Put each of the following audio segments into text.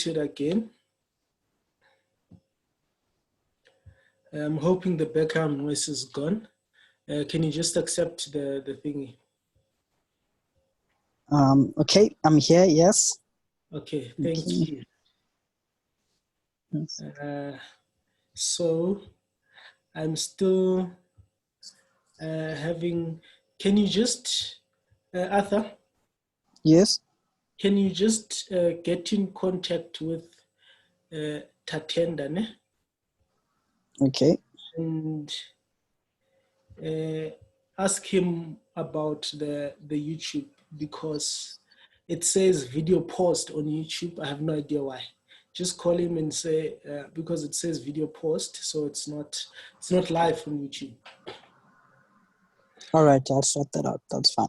unmuted again. I'm hoping the background noise is gone. Can you just accept the thingy? Okay, I'm here, yes. Okay, thank you. Yes. So I'm still having, can you just, Arthur? Yes. Can you just get in contact with Tatenda, ne? Okay. And ask him about the YouTube, because it says video post on YouTube. I have no idea why. Just call him and say, because it says video post, so it's not live on YouTube. All right, I'll sort that out. That's fine.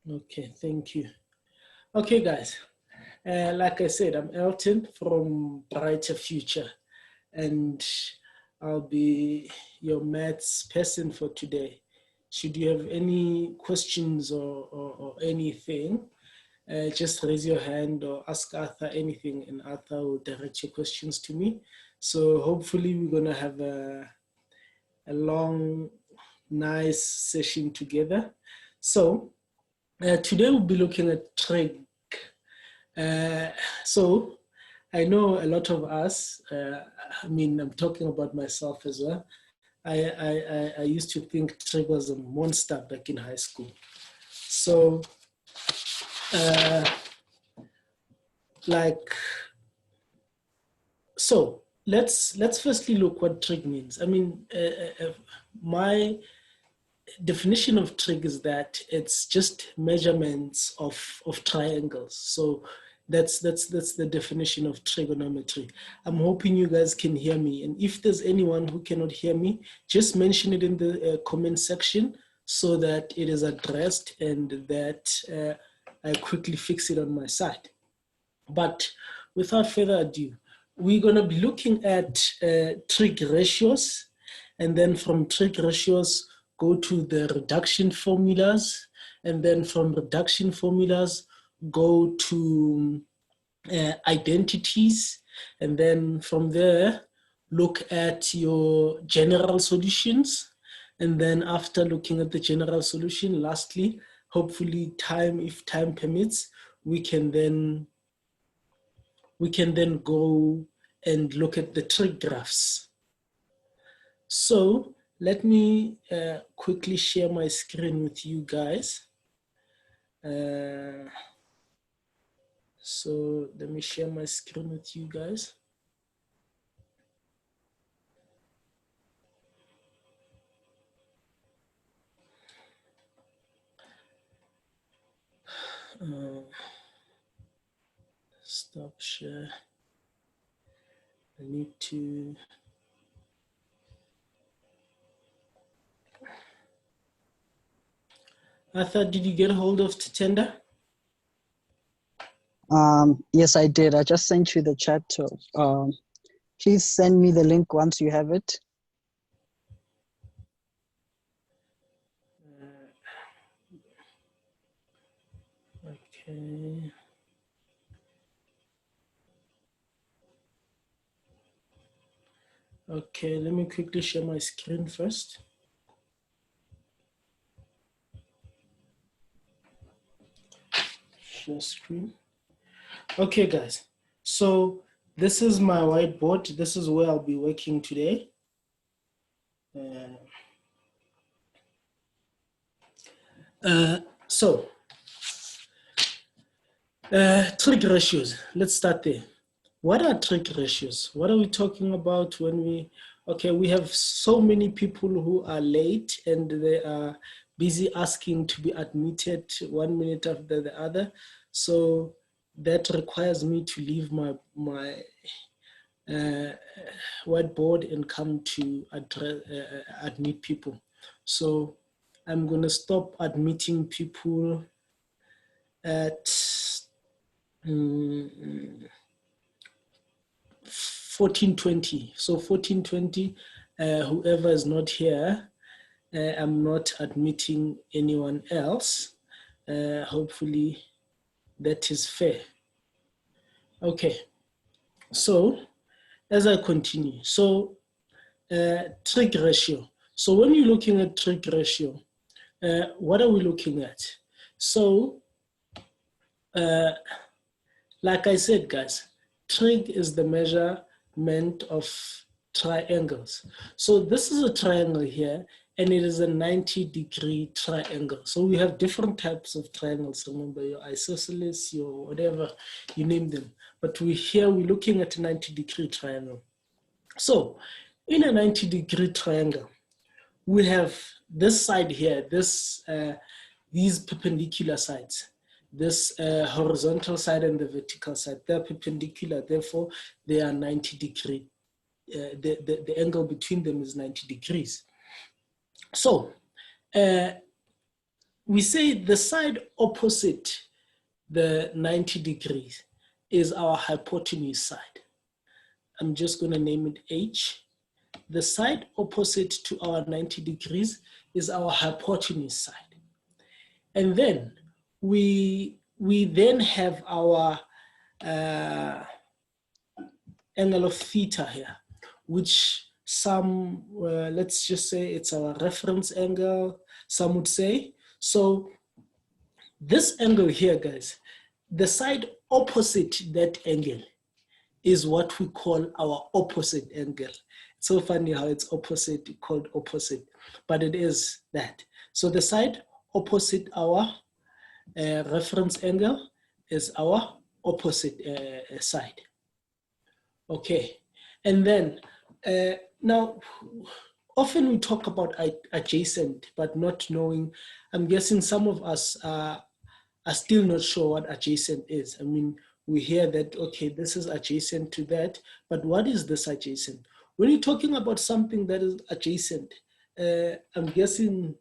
Okay, thank you. Okay, guys. Like I said, I'm Elton from Brighter Future, and I'll be your maths person for today. Should you have any questions or anything, just raise your hand or ask Arthur anything, and Arthur will direct your questions to me. So hopefully we're gonna have a long, nice session together. So today we'll be looking at Trig. So I know a lot of us, I mean, I'm talking about myself as well. I used to think Trig was a monster back in high school. So let's firstly look what Trig means. I mean, my definition of Trig is that it's just measurements of triangles. So that's the definition of trigonometry. I'm hoping you guys can hear me. And if there's anyone who cannot hear me, just mention it in the comment section so that it is addressed and that I quickly fix it on my side. But without further ado, we're going to be looking at trig ratios, and then from trig ratios, go to the reduction formulas, and then from reduction formulas, go to identities, and then from there, look at your general solutions. And then after looking at the general solution, lastly, hopefully if time permits, we can then go and look at the trig graphs. So let me quickly share my screen with you guys. So let me share my screen with you guys. Stop share. I need to. Arthur, did you get a hold of Tatenda? Yes, I did. I just sent you the chat. So, please send me the link once you have it. Okay. Okay, let me quickly share my screen first. Share screen. Okay, guys. So this is my whiteboard. This is where I'll be working today. Trig ratios. Let's start there. What are trig ratios? What are we talking about when we have so many people who are late and they are busy asking to be admitted 1 minute after the other. So that requires me to leave my whiteboard and come to admit people. So I'm gonna stop admitting people at 14:20. So 14:20, whoever is not here, I'm not admitting anyone else. Hopefully that is fair. Okay. So as I continue, so trig ratio. So when you're looking at trig ratio, what are we looking at? So like I said, guys, trig is the measurement of triangles. So this is a triangle here, and it is a 90-degree triangle. So we have different types of triangles. Remember, your isosceles, your whatever, you name them. But we're looking at a 90-degree triangle. So in a 90-degree triangle, we have this side here, these perpendicular sides, this horizontal side and the vertical side. They're perpendicular, therefore they are 90 degree. The angle between them is 90 degrees. So we say the side opposite the 90 degrees is our hypotenuse side. I'm just going to name it H. The side opposite to our 90 degrees is our hypotenuse side. And then we then have our angle of theta here, which some, let's just say it's our reference angle, some would say. So this angle here, guys, the side opposite that angle is what we call our opposite angle. It's so funny how it's opposite, called opposite, but it is that. So the side opposite our reference angle is our opposite side. Okay, and then now often we talk about adjacent, but not knowing. I'm guessing some of us are still not sure what adjacent is. I mean, we hear that, okay, this is adjacent to that, but what is this adjacent? When you're talking about something that is adjacent, I'm guessing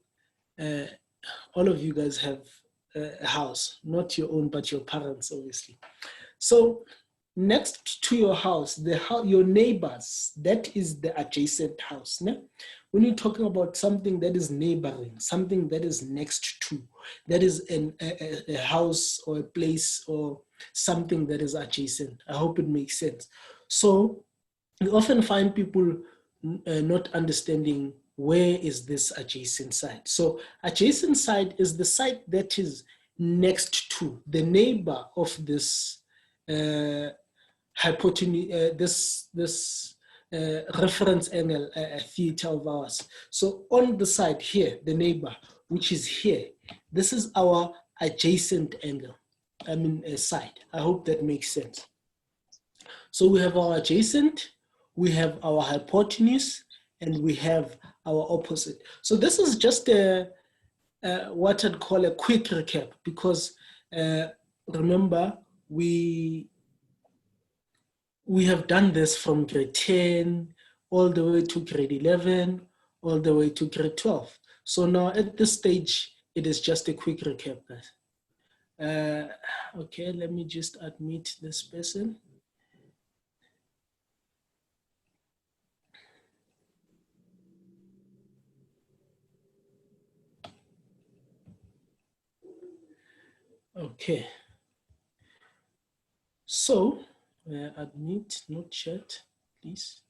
all of you guys have a house, not your own, but your parents, obviously. So next to your house, your neighbors, that is the adjacent house. No? When you're talking about something that is neighboring, something that is next to, that is a house or a place or something that is adjacent. I hope it makes sense. So you often find people not understanding where is this adjacent side. So adjacent side is the side that is next to the neighbor of this hypotenuse, this reference angle theta of ours. So on the side here, the neighbor, which is here, this is our adjacent angle, side. I hope that makes sense. So we have our adjacent, we have our hypotenuse, and we have our opposite. So this is just what I'd call a quick recap, because remember, we have done this from grade 10 all the way to grade 11, all the way to grade 12. So now at this stage, it is just a quick recap, guys. Okay, let me just admit this person. Okay. So, admit, not chat, please.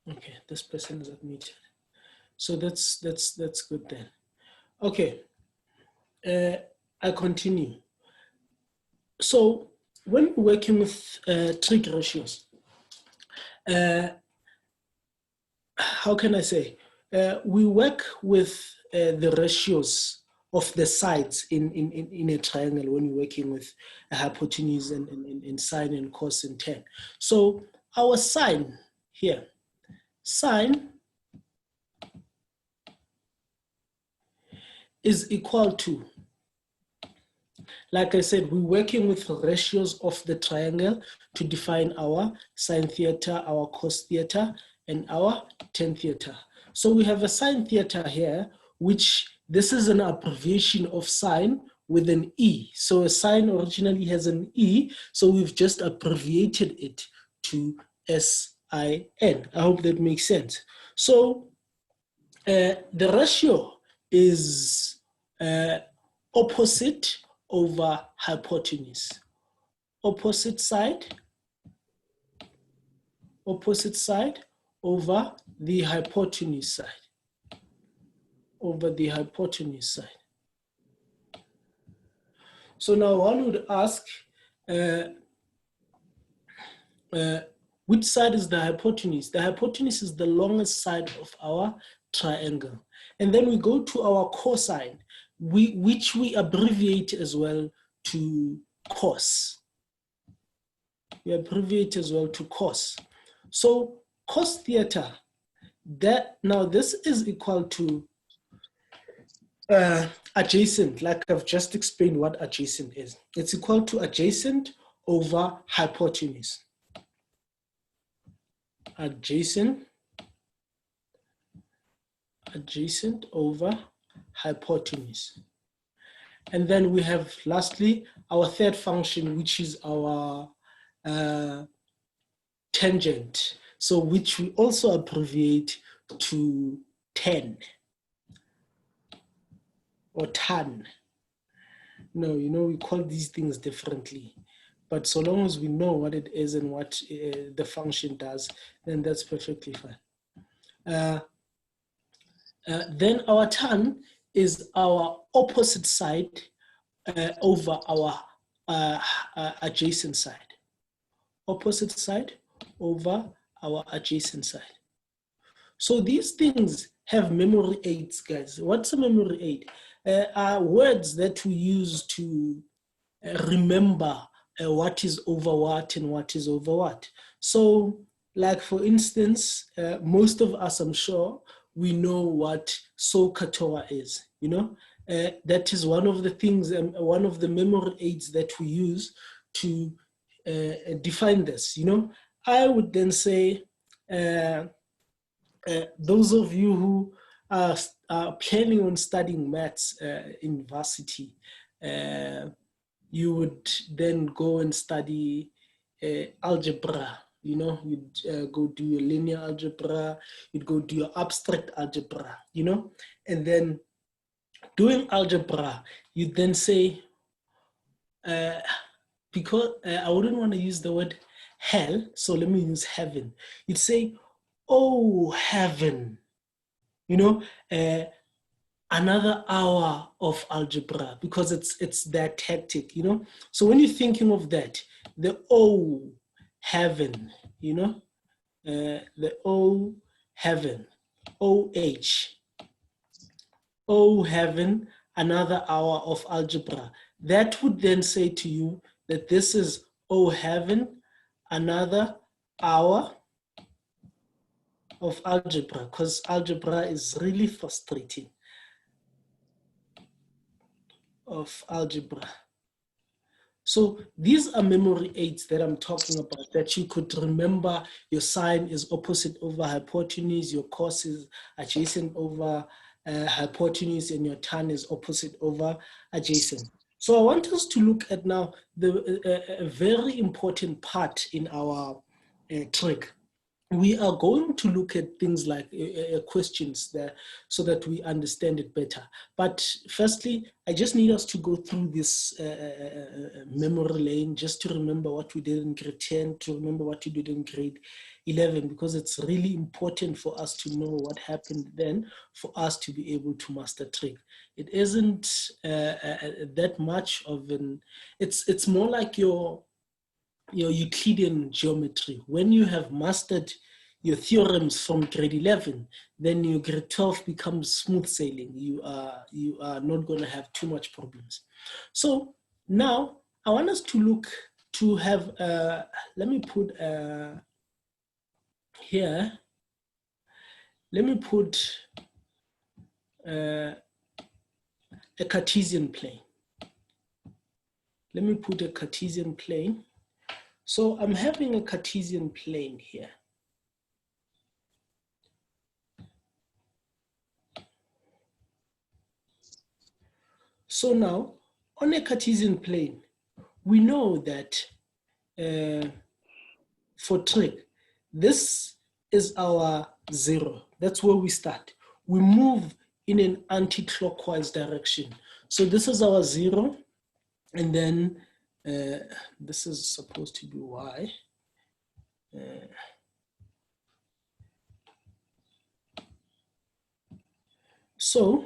Okay, this person is admitted. So that's good then. Okay, I continue. So when we're working with trig ratios, how can I say? We work with the ratios of the sides in a triangle when you're working with a hypotenuse and sine and cos and tan. So our sine here, sine is equal to, like I said, we're working with ratios of the triangle to define our sine theta, our cos theta, and our tan theta. So we have a sine theta here, which this is an abbreviation of sine with an E. So a sine originally has an E, so we've just abbreviated it to SIN. I hope that makes sense. So the ratio is opposite over hypotenuse. opposite side over the hypotenuse side. Over the hypotenuse side. So now one would ask, which side is the hypotenuse? The hypotenuse is the longest side of our triangle. And then we go to our cosine, which we abbreviate as well to cos. We abbreviate as well to cos. So cos theta, now this is equal to adjacent, like I've just explained what adjacent is. It's equal to adjacent over hypotenuse. Adjacent over hypotenuse. And then we have lastly our third function, which is our tangent. So which we also abbreviate to tan. Or tan. No, we call these things differently. But so long as we know what it is and what the function does, then that's perfectly fine. Then our tan is our opposite side over our adjacent side. Opposite side over our adjacent side. So these things have memory aids, guys. What's a memory aid? Are words that we use to remember what is over what and what is over what. So, like for instance, most of us, I'm sure, we know what SOHCAHTOA is, that is one of the things, one of the memory aids that we use to define this, I would then say, those of you who are planning on studying maths in varsity, you would then go and study algebra. You'd go do your linear algebra, you'd go do your abstract algebra, and then doing algebra, you'd then say, because I wouldn't want to use the word hell, so let me use heaven. You'd say, oh, heaven, another hour of algebra, because it's that hectic, So when you're thinking of that, the oh, heaven, the oh, heaven, OH, oh, heaven, another hour of algebra. That would then say to you that this is, oh, heaven, another hour of algebra, because algebra is really frustrating. Of algebra. So these are memory aids that I'm talking about, that you could remember. Your sine is opposite over hypotenuse, your cos is adjacent over hypotenuse, and your tan is opposite over adjacent. So I want us to look at now a very important part in our trig. We are going to look at things like questions there so that we understand it better. But firstly, I just need us to go through this memory lane just to remember what we did in grade 10, to remember what we did in grade 11, because it's really important for us to know what happened then for us to be able to master trig. It isn't that much of an, it's more like your Euclidean geometry. When you have mastered your theorems from grade 11, then your grade 12 becomes smooth sailing. You are not going to have too much problems. So now I want us to look to have, let me put here, let me put a Cartesian plane. Let me put a Cartesian plane. So I'm having a Cartesian plane here. So now, on a Cartesian plane, we know that for trig, this is our 0. That's where we start. We move in an anti-clockwise direction. So this is our 0, and then This is supposed to be y. So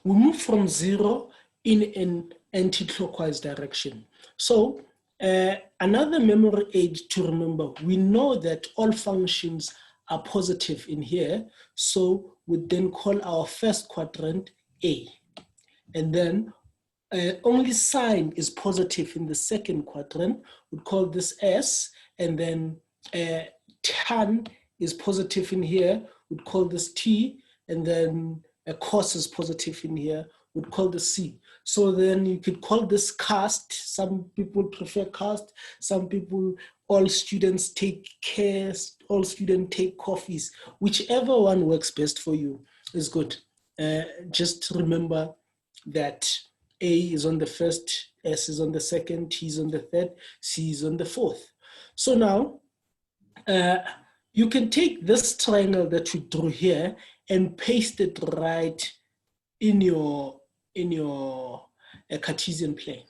we move from 0 in an anti-clockwise direction. So another memory aid to remember, we know that all functions are positive in here. So we then call our first quadrant A. And then only sign is positive in the second quadrant. We'd call this S. And then tan is positive in here. We'd call this T. And then a cos is positive in here. We'd call this C. So then you could call this cast. Some people prefer cast. Some people, all students take cares. All students take coffees. Whichever one works best for you is good. Just remember that A is on the first, S is on the second, T is on the third, C is on the fourth. So now, you can take this triangle that we drew here and paste it right in your Cartesian plane.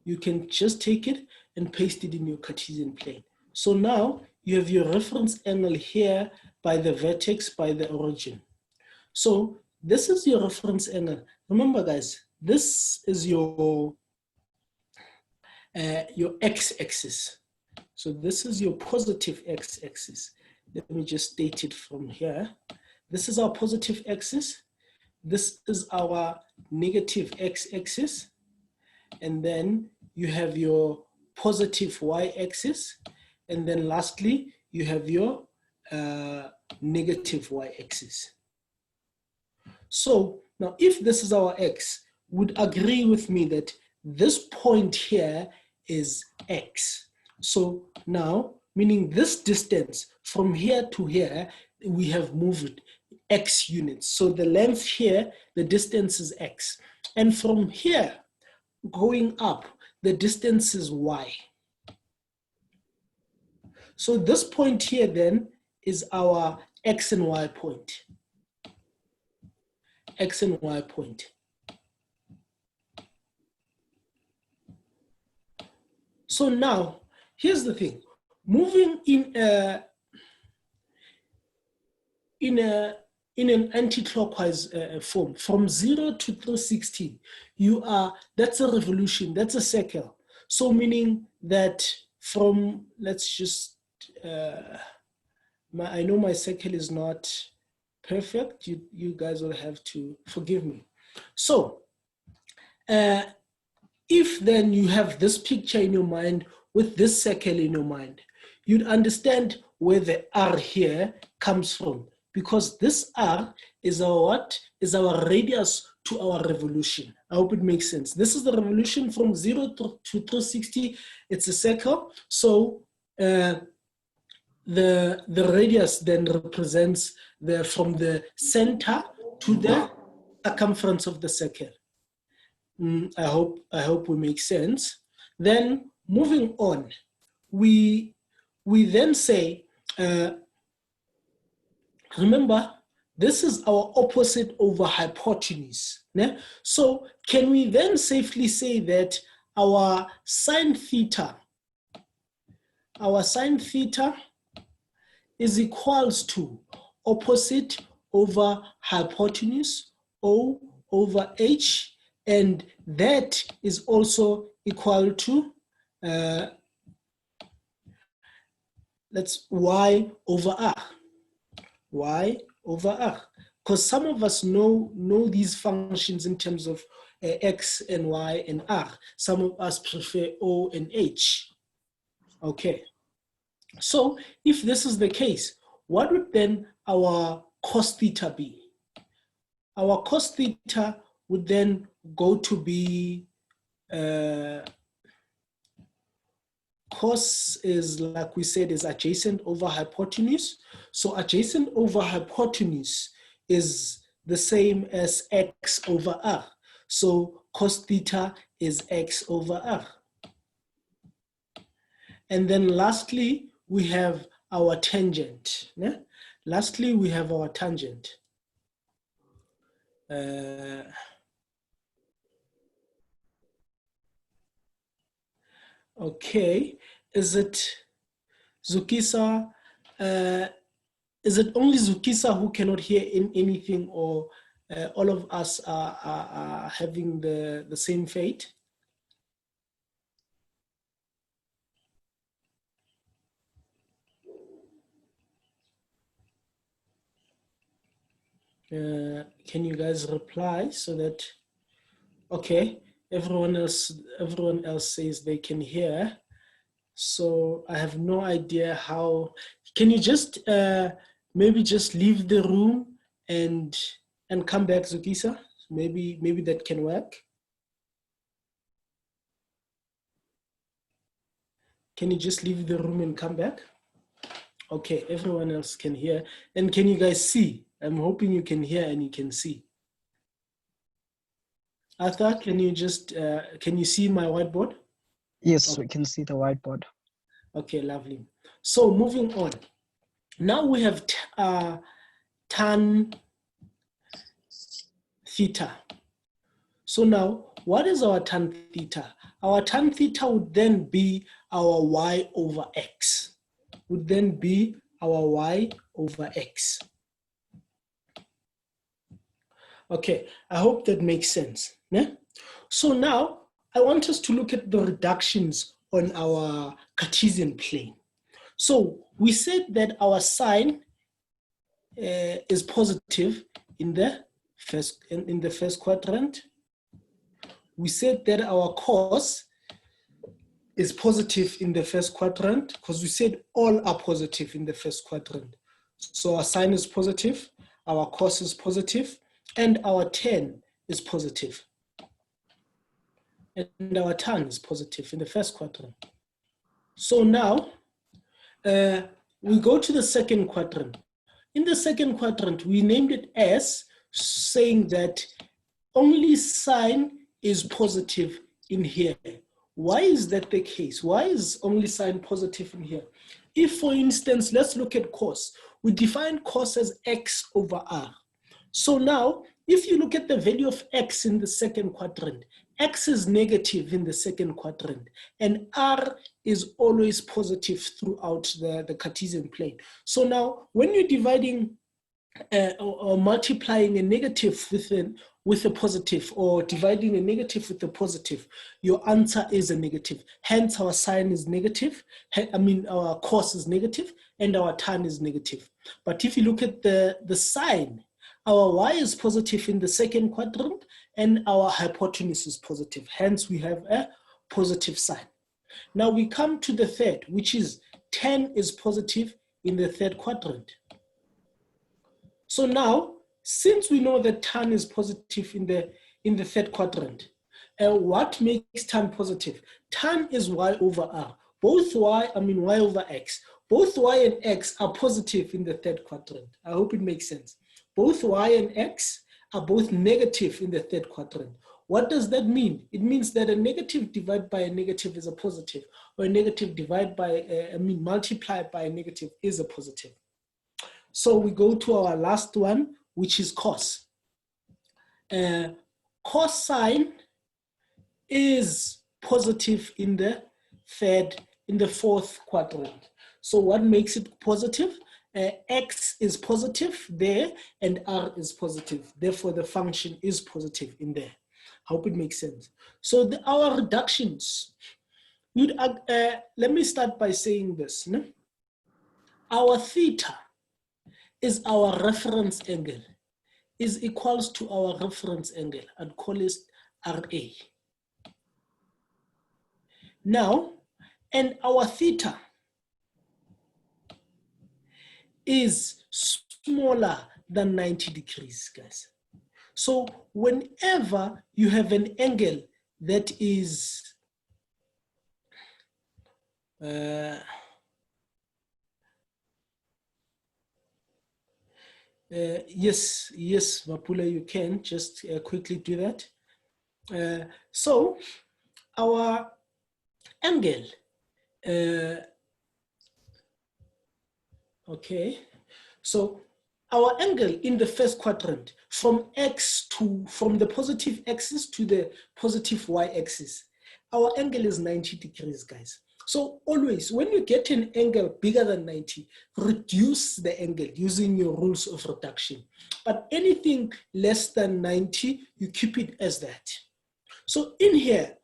You can just take it and paste it in your Cartesian plane. So now you have your reference angle here by the vertex, by the origin. So this is your reference angle. Remember, guys, this is your x-axis. So this is your positive x-axis. Let me just state it from here. This is our positive axis. This is our negative x-axis. And then you have your positive y-axis. And then lastly, you have your negative y-axis. So now if this is our x, would agree with me that this point here is x. So now, meaning this distance from here to here, we have moved x units. So the length here, the distance is x. And from here, going up, the distance is y. So this point here then is our x and y point. X and y point. So now, here's the thing. Moving in an anti-clockwise form, from 0 to 360, that's a revolution, that's a circle. So meaning that from, let's just, I know my circle is not perfect. You guys will have to forgive me. So if then you have this picture in your mind with this circle in your mind, you'd understand where the R here comes from, because this R is our what? Is our radius to our revolution. I hope it makes sense. This is the revolution from 0 to 360. It's a circle. So the radius then represents from the center to the circumference of the circle. I hope we make sense. Then moving on, we then say, remember, this is our opposite over hypotenuse. Yeah? So can we then safely say that our sine theta is equals to opposite over hypotenuse, O over H, and that is also equal to that's Y over R. Y over R. Because some of us know these functions in terms of X and Y and R. Some of us prefer O and H. Okay. So if this is the case, what would then our cos theta be? Our cos theta would then go to be, cos is, like we said, is adjacent over hypotenuse. So adjacent over hypotenuse is the same as X over R. So cos theta is X over R. And then lastly, we have our tangent. Yeah? Lastly, we have our tangent. Okay, is it Zukisa? Is it only Zukisa who cannot hear anything, or all of us are having the same fate? Can you guys reply so that, okay, everyone else says they can hear. So I have no idea how. Can you just maybe just leave the room and come back, Zukisa? Maybe that can work. Can you just leave the room and come back? Okay, everyone else can hear. And can you guys see? I'm hoping you can hear and you can see. Arthur, can you just, can you see my whiteboard? Yes, Okay. we can see the whiteboard. Okay, lovely. So moving on. Now we have tan theta. So now, what is our tan theta? Our tan theta would then be our y over x. Would then be our y over x. Okay, I hope that makes sense. Yeah? So now, I want us to look at the reductions on our Cartesian plane. So we said that our sine is positive in the first quadrant. We said that our cos is positive in the first quadrant because we said all are positive in the first quadrant. So our sine is positive, our cos is positive, and our tan is positive. And our tan is positive in the first quadrant. So now we go to the second quadrant. In the second quadrant, we named it as saying that only sine is positive in here. Why is that the case? Why is only sine positive in here? If, for instance, let's look at cos. We define cos as x over r. So now, if you look at the value of x in the second quadrant, x is negative in the second quadrant, and r is always positive throughout the Cartesian plane. So now, when you're dividing or multiplying a negative with a positive, or dividing a negative with a positive, your answer is a negative. Hence, our sine is negative. Our cos is negative, and our tan is negative. But if you look at the sine, our y is positive in the second quadrant, and our hypotenuse is positive. Hence, we have a positive sign. Now we come to the third, which is tan is positive in the third quadrant. So now, since we know that tan is positive in the third quadrant, what makes tan positive? Tan is y over r. Both y over x. Both y and x are positive in the third quadrant. I hope it makes sense. Both y and x are both negative in the third quadrant. What does that mean? It means that a negative divided by a negative is a positive, or a negative divided by, multiplied by a negative is a positive. So we go to our last one, which is cos. Cosine is positive in the fourth quadrant. So what makes it positive? X is positive there and R is positive. Therefore, the function is positive in there. Hope it makes sense. So our reductions, let me start by saying this. No? Our theta is our reference angle, is equals to our reference angle. I'd call it RA. Now, and our theta is smaller than 90 degrees, guys. So whenever you have an angle that is yes, Mapula, you can just quickly do that. So our angle, okay, so our angle in the first quadrant from the positive axis to the positive y-axis, our angle is 90 degrees, guys. So always, when you get an angle bigger than 90, reduce the angle using your rules of reduction. But anything less than 90, you keep it as that. So in here,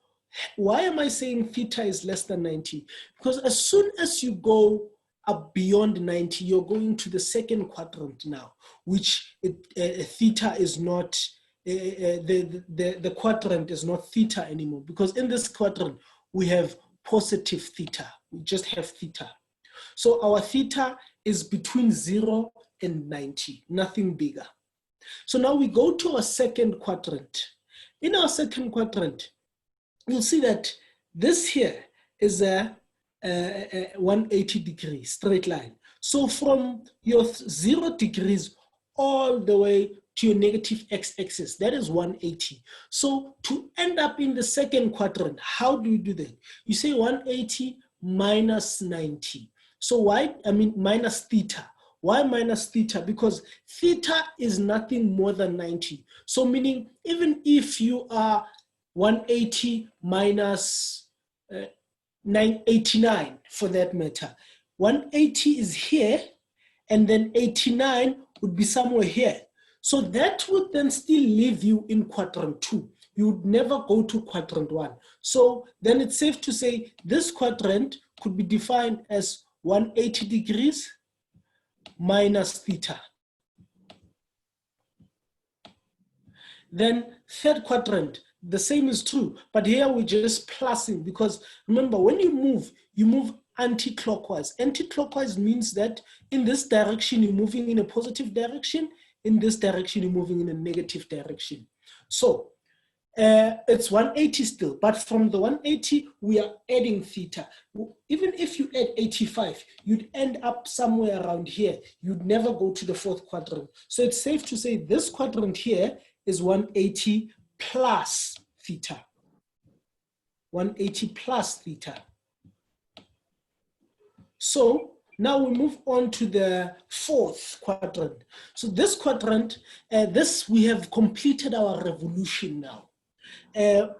why am I saying theta is less than 90? Because as soon as you go up beyond 90, you're going to the second quadrant now, which theta is not, the quadrant is not theta anymore, because in this quadrant, we have positive theta. We just have theta. So our theta is between 0 and 90, nothing bigger. So now we go to our second quadrant. In our second quadrant, you'll see that this here is a 180 degree straight line. So from your 0 degrees all the way to your negative x-axis, that is 180. So to end up in the second quadrant, how do you do that? You say 180 minus 90. So why? I mean minus theta. Why minus theta? Because theta is nothing more than 90. So meaning even if you are 180 minus 989 for that matter, 180 is here and then 89 would be somewhere here. So that would then still leave you in quadrant 2. You would never go to quadrant 1. So then it's safe to say this quadrant could be defined as 180 degrees minus theta. Then third quadrant, the same is true, but here we're just plussing, because remember, when you move anti-clockwise. Anti-clockwise means that in this direction, you're moving in a positive direction. In this direction, you're moving in a negative direction. So it's 180 still, but from the 180, we are adding theta. Even if you add 85, you'd end up somewhere around here. You'd never go to the fourth quadrant. So it's safe to say this quadrant here is 180 plus theta. 180 plus theta. So now we move on to the fourth quadrant. So this quadrant, we have completed our revolution now.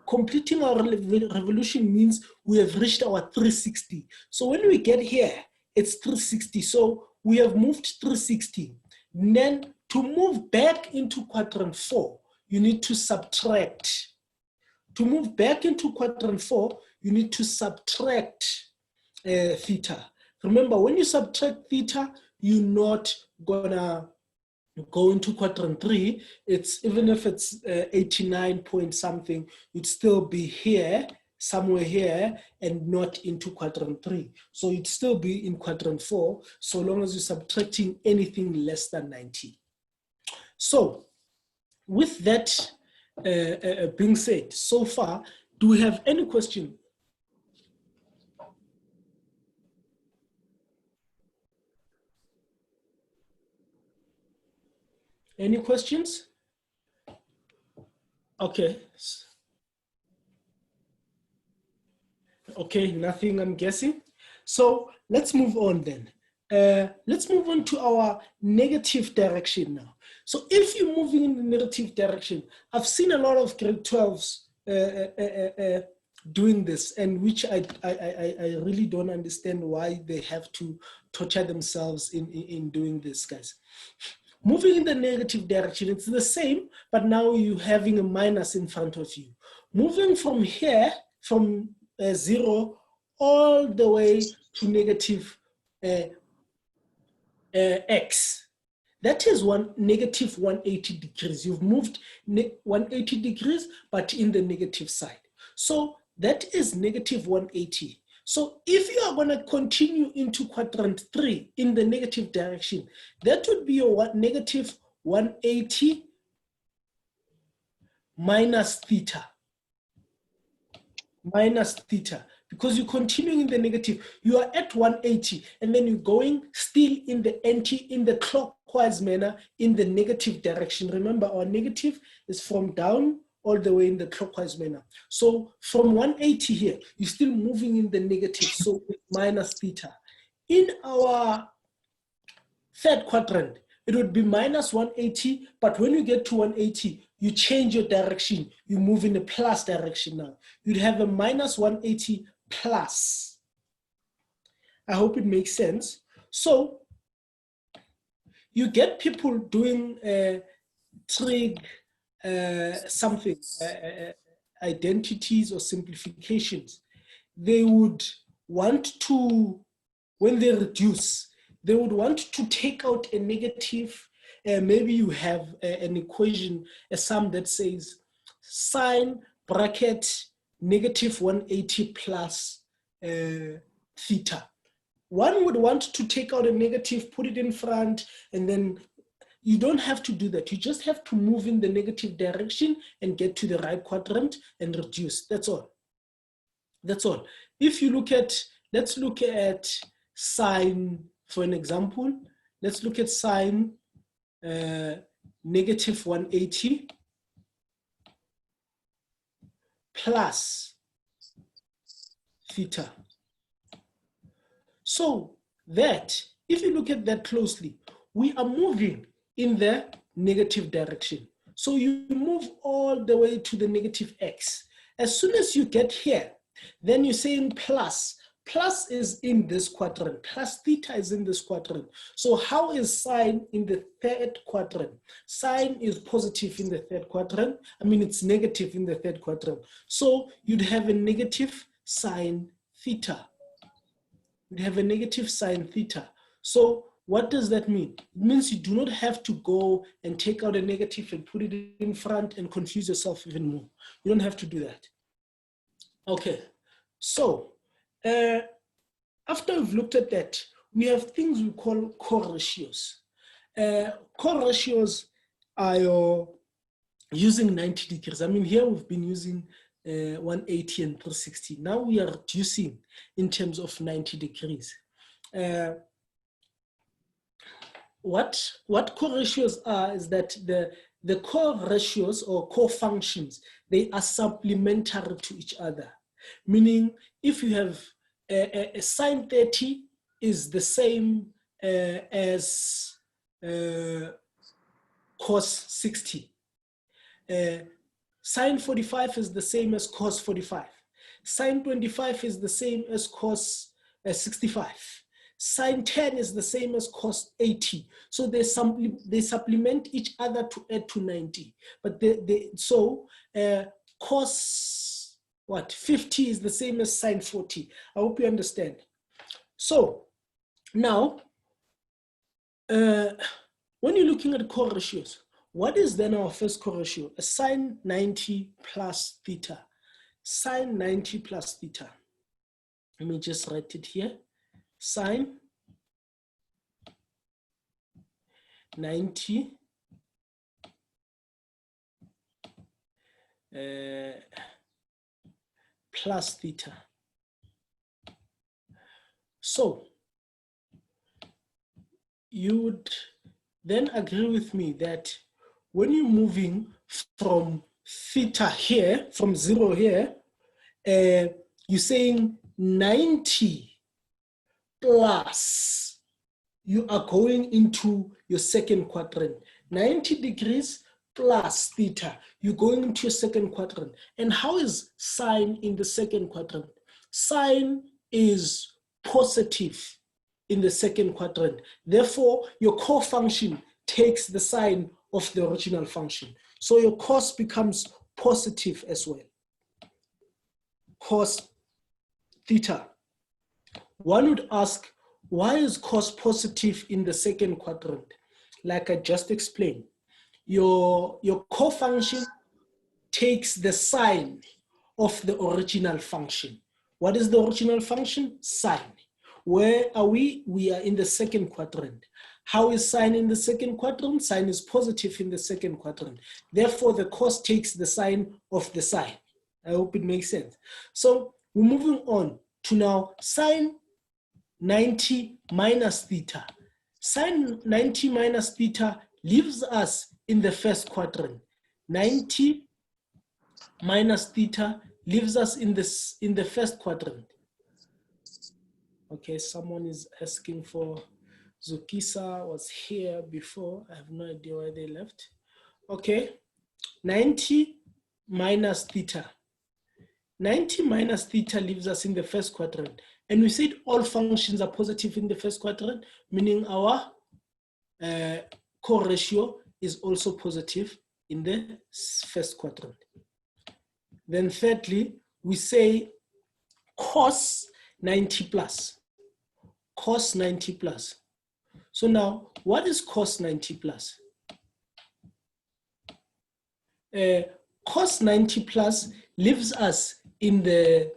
Completing our revolution means we have reached our 360. So when we get here, it's 360. So we have moved 360. And then to move back into quadrant 4, you need to subtract. To move back into quadrant 4, you need to subtract theta. Remember, when you subtract theta, you're not gonna go into quadrant 3. It's even if it's 89 point something, you'd still be here, somewhere here, and not into quadrant 3. So you'd still be in quadrant 4, so long as you're subtracting anything less than 90. So with that being said, so far, do we have any question? Any questions? Okay. Okay, nothing, I'm guessing. So let's move on then. Let's move on to our negative direction now. So if you're moving in the negative direction, I've seen a lot of grade 12s doing this, and which I really don't understand why they have to torture themselves in doing this, guys. Moving in the negative direction, it's the same, but now you're having a minus in front of you. Moving from here, from 0 all the way to negative x. That is negative 180 degrees. You've moved 180 degrees, but in the negative side. So that is negative 180. So if you are going to continue into quadrant 3 in the negative direction, that would be your negative 180 minus theta. Minus theta. Because you're continuing in the negative. You are at 180, and then you're going still in the clockwise manner in the negative direction. Remember, our negative is from down all the way in the clockwise manner. So from 180 here, you're still moving in the negative, so minus theta. In our third quadrant, it would be minus 180, but when you get to 180, you change your direction. You move in the plus direction now. You'd have a minus 180 plus. I hope it makes sense. So you get people doing trig something, identities or simplifications. They would want to, when they reduce, they would want to take out a negative. Maybe you have an equation, a sum that says sine bracket negative 180 plus theta. One would want to take out a negative, put it in front, and then you don't have to do that. You just have to move in the negative direction and get to the right quadrant and reduce. That's all. That's all. If you look at, let's look at sine, for an example. Let's look at sine negative 180 plus theta. So that, if you look at that closely, we are moving in the negative direction. So you move all the way to the negative x. As soon as you get here, then you're saying plus. Plus is in this quadrant, plus theta is in this quadrant. So how is sine in the third quadrant? Sine is positive in the third quadrant. I mean, it's negative in the third quadrant. So you'd have a negative sine theta. You'd have a negative sine theta. So what does that mean? It means you do not have to go and take out a negative and put it in front and confuse yourself even more. You don't have to do that. Okay, so after we've looked at that, we have things we call co-ratios. Co-ratios are your using 90 degrees. I mean, here we've been using 180 and 360. Now we are reducing in terms of 90 degrees. What co-ratios are is that the co-ratios or co-functions, they are supplementary to each other. Meaning, if you have a sine 30 is the same as cos 60. Sine 45 is the same as cos 45. Sine 25 is the same as cos 65. Sine 10 is the same as cos 80. So they supplement each other to add to 90. But cos 50 is the same as sine 40. I hope you understand. So now, when you're looking at co-ratios, what is then our first co-ratio? A sine 90 plus theta. Sine 90 plus theta. Let me just write it here. Sine 90 plus theta. So you would then agree with me that when you're moving from theta here, from 0 here, you're saying 90 plus, you are going into your second quadrant. 90 degrees plus theta, you're going into your second quadrant. And how is sine in the second quadrant? Sine is positive in the second quadrant. Therefore, your co-function takes the sign of the original function. So your cos becomes positive as well. Cos theta. One would ask, why is cos positive in the second quadrant? Like I just explained, your co-function takes the sign of the original function. What is the original function? Sine. Where are we? We are in the second quadrant. How is sine in the second quadrant? Sine is positive in the second quadrant. Therefore, the cos takes the sign of the sine. I hope it makes sense. So we're moving on to now sine 90 minus theta. Sine 90 minus theta leaves us in the first quadrant. 90 minus theta leaves us in the first quadrant. Okay, someone is asking for Zukisa was here before. I have no idea why they left. Okay, 90 minus theta. 90 minus theta leaves us in the first quadrant. And we said all functions are positive in the first quadrant, meaning our co-ratio is also positive in the first quadrant. Then thirdly, we say cos 90 plus. Cos 90 plus. So now, what is cos 90 plus? Cos 90 plus leaves us in the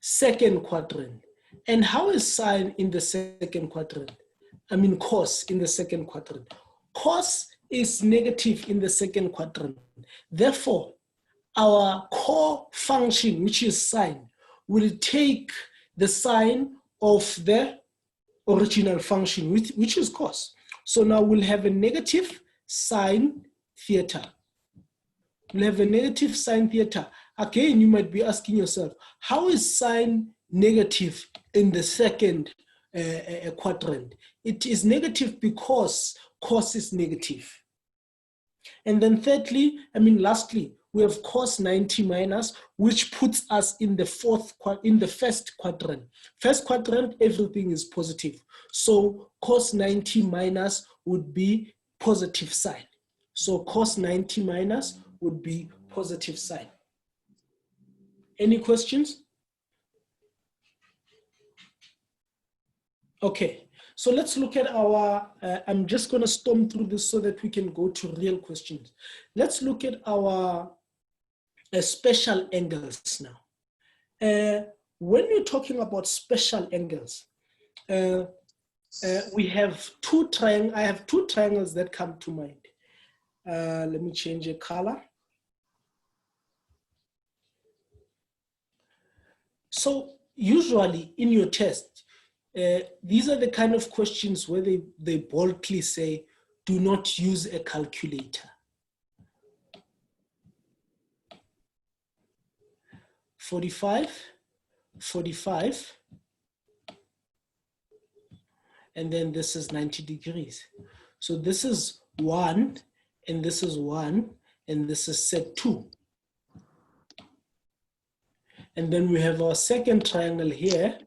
second quadrant. And how is sine in the second quadrant? I mean cos in the second quadrant. Cos is negative in the second quadrant. Therefore, our core function, which is sine, will take the sine of the original function, which is cos. So now we'll have a negative sine theta. We'll have a negative sine theta. Again, you might be asking yourself, how is sine negative in the second quadrant? It is negative because cos is negative. And then thirdly, lastly, we have cos 90 minus, which puts us in the first quadrant. First quadrant, everything is positive. So cos 90 minus would be positive sine. So cos 90 minus would be positive sine. Any questions? Okay, so let's look at our, I'm just gonna storm through this so that we can go to real questions. Let's look at our special angles now. When you're talking about special angles, we have I have two triangles that come to mind. Let me change the color. So usually in your test, these are the kind of questions where they boldly say, do not use a calculator. 45, 45, and then this is 90 degrees. So this is 1, and this is 1, and this is set 2. And then we have our second triangle here,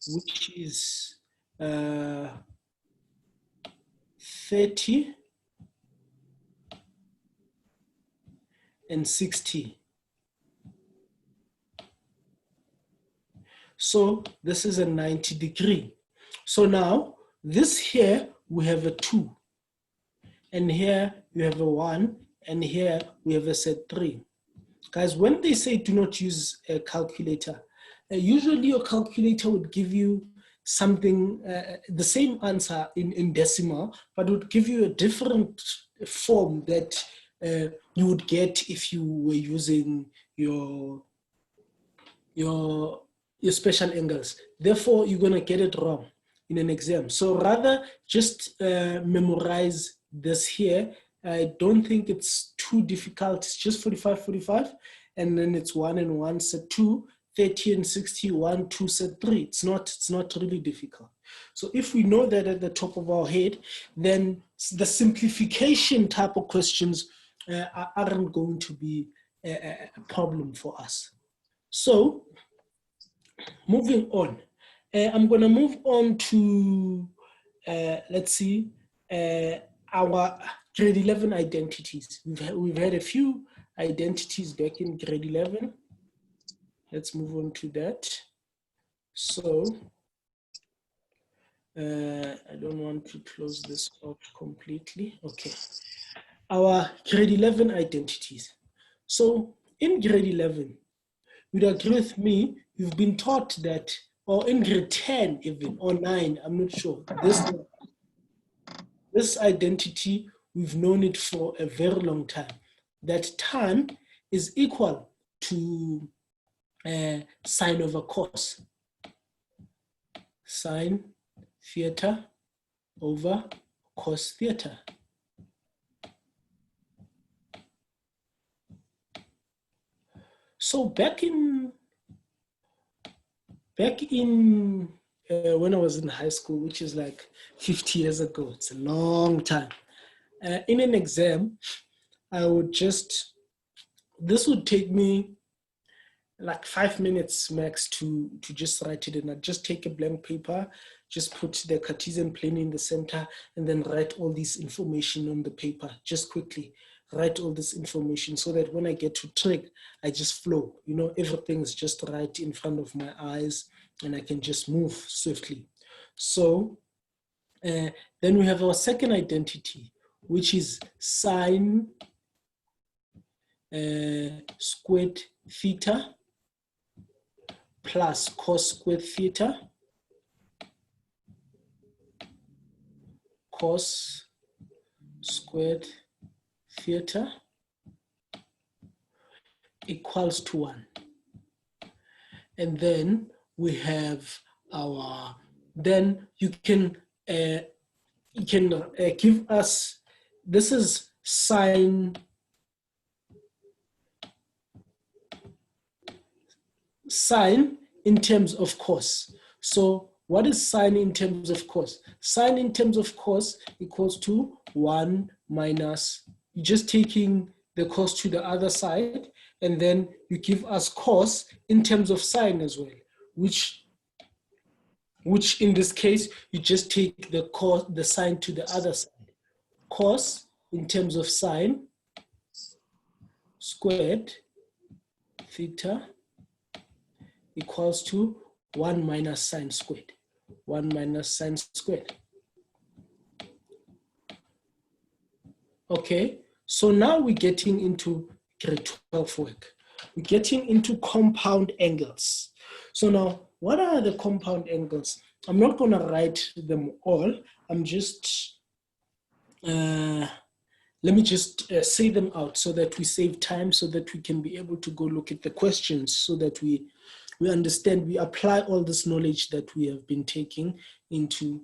which is 30 and 60. So this is a 90 degree. So now this here, we have a 2. And here you have a 1. And here we have a set 3. Guys, when they say do not use a calculator, usually your calculator would give you something, the same answer in decimal, but would give you a different form that you would get if you were using your special angles. Therefore, you're gonna get it wrong in an exam. So rather just memorize this here. I don't think it's too difficult. It's just 45, 45, and then it's 1 and 1 set 2, 30 and 60, 1, 2 set 3. It's not really difficult. So if we know that at the top of our head, then the simplification type of questions aren't going to be a problem for us. So moving on, I'm going to move on to, let's see, our grade 11 identities. We've had a few identities back in grade 11. Let's move on to that. So I don't want to close this off completely. Okay, our grade 11 identities. So in grade 11, you'd agree with me, you've been taught that, or in grade 10 even, or 9, I'm not sure, this identity, we've known it for a very long time, that tan is equal to sine over cos. Sine theta over cos theta. So back in when I was in high school, which is like 50 years ago. It's a long time. In an exam, I would just, this would take me like 5 minutes max to just write it. And I'd just take a blank paper, just put the Cartesian plane in the center, and then write all this information on the paper, just quickly write all this information so that when I get to trig, I just flow. You know, everything is just right in front of my eyes and I can just move swiftly. So then we have our second identity, which is sine squared theta plus cos squared theta, cos squared theta equals to 1. And then we have our, then you can give us, this is sine in terms of cos. So what is sine in terms of cos? Sine in terms of cos equals to 1 minus, you're just taking the cos to the other side, and then you give us cos in terms of sine as well, which in this case, you just take the sine to the other side. Cos in terms of sine squared theta equals to 1 minus sine squared. 1 minus sine squared. Okay, so now we're getting into grade 12 work. We're getting into compound angles. So now, what are the compound angles? I'm not going to write them all. I'm just, let me just say them out so that we save time, so that we can be able to go look at the questions, so that we understand, we apply all this knowledge that we have been taking into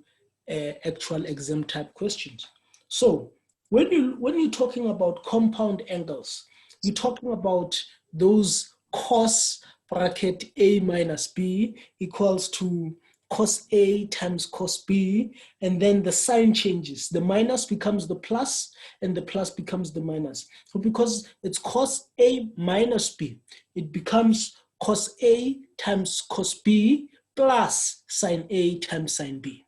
actual exam type questions. So when you're talking about compound angles, you're talking about those cos bracket A minus B equals to cos A times cos B, and then the sign changes. The minus becomes the plus, and the plus becomes the minus. So because it's cos A minus B, it becomes cos A times cos B plus sine A times sine B.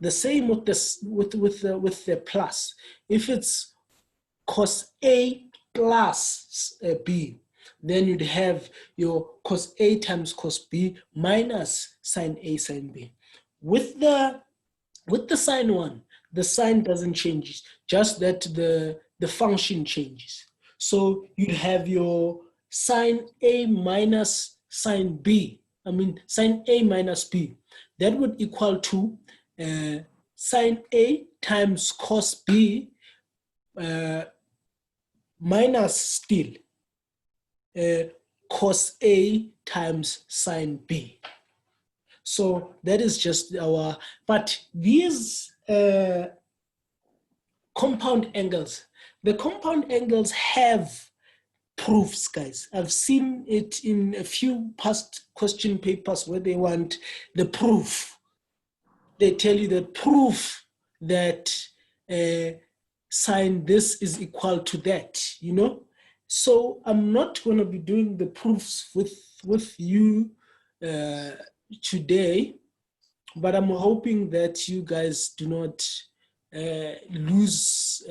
The same with this with the plus. If it's cos A plus B, then you'd have your cos A times cos B minus sine A sine B. With the sine one, the sign doesn't change, just that the function changes. So you'd have your sine A minus sine B, sine A minus B. That would equal to sine A times cos B minus still cos A times sine B. So that is just our, but these compound angles, the compound angles have proofs, guys. I've seen it in a few past question papers where they want the proof. They tell you the proof that sine this is equal to that, you know? So I'm not going to be doing the proofs with you today, but I'm hoping that you guys do not lose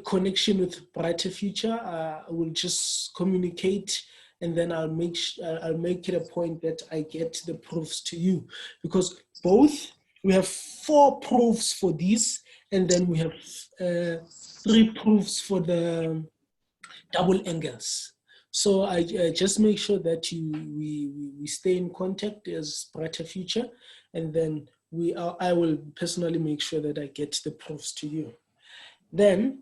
connection with Brighter Future. I will just communicate, and then I'll make it a point that I get the proofs to you, because both, we have 4 proofs for these, and then we have 3 proofs for the double angles. So I just make sure that we stay in contact as Brighter Future, and then I will personally make sure that I get the proofs to you. Then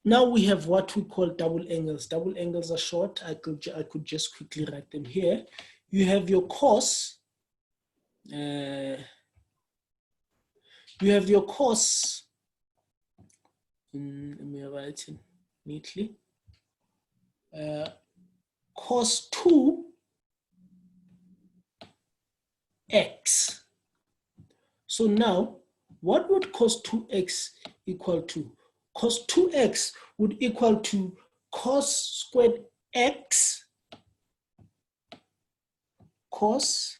now we have what we call double angles. Double angles are short. I could just quickly write them here. You have your cos. You have your cos. Let me write it neatly. Cos 2 x. So now, what would cos 2x equal to? Cos 2x would equal to cos squared x, cos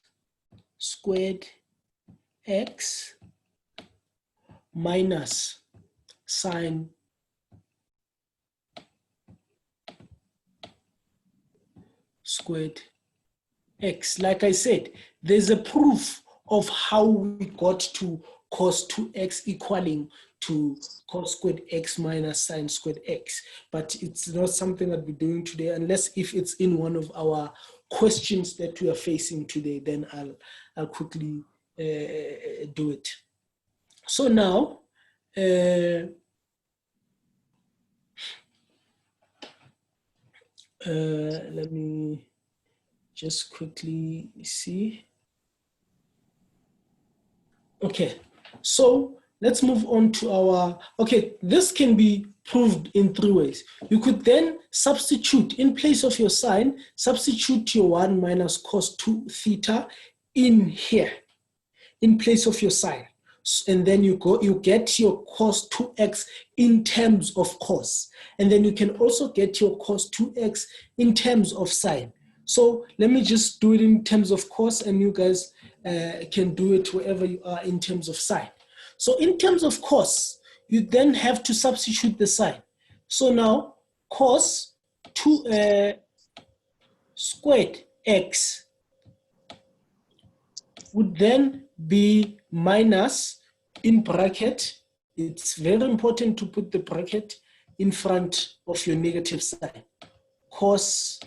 squared x minus sine squared x. Like I said, there's a proof of how we got to cos 2x equaling to cos squared x minus sine squared x. But it's not something that we're doing today, unless if it's in one of our questions that we are facing today, then I'll quickly do it. So now, let me just quickly see. Okay, so let's move on to our, okay, this can be proved in 3 ways. You could then substitute, in place of your sine, substitute your 1 minus cos 2 theta in here, in place of your sine. And then you get your cos 2x in terms of cos. And then you can also get your cos 2x in terms of sine. So let me just do it in terms of cos, and you guys can do it wherever you are in terms of sine. So in terms of cos, you then have to substitute the sine. So now cos 2 squared x would then be minus, in bracket. It's very important to put the bracket in front of your negative sign. Cos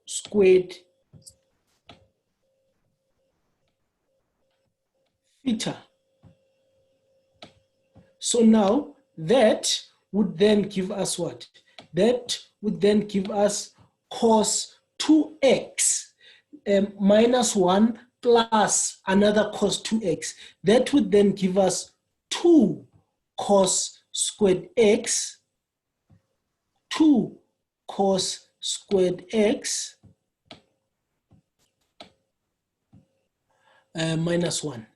squared theta. So now that would then give us what? That would then give us cos 2x minus 1 plus another cos 2x. That would then give us 2 cos squared x, 2 cos squared x minus 1.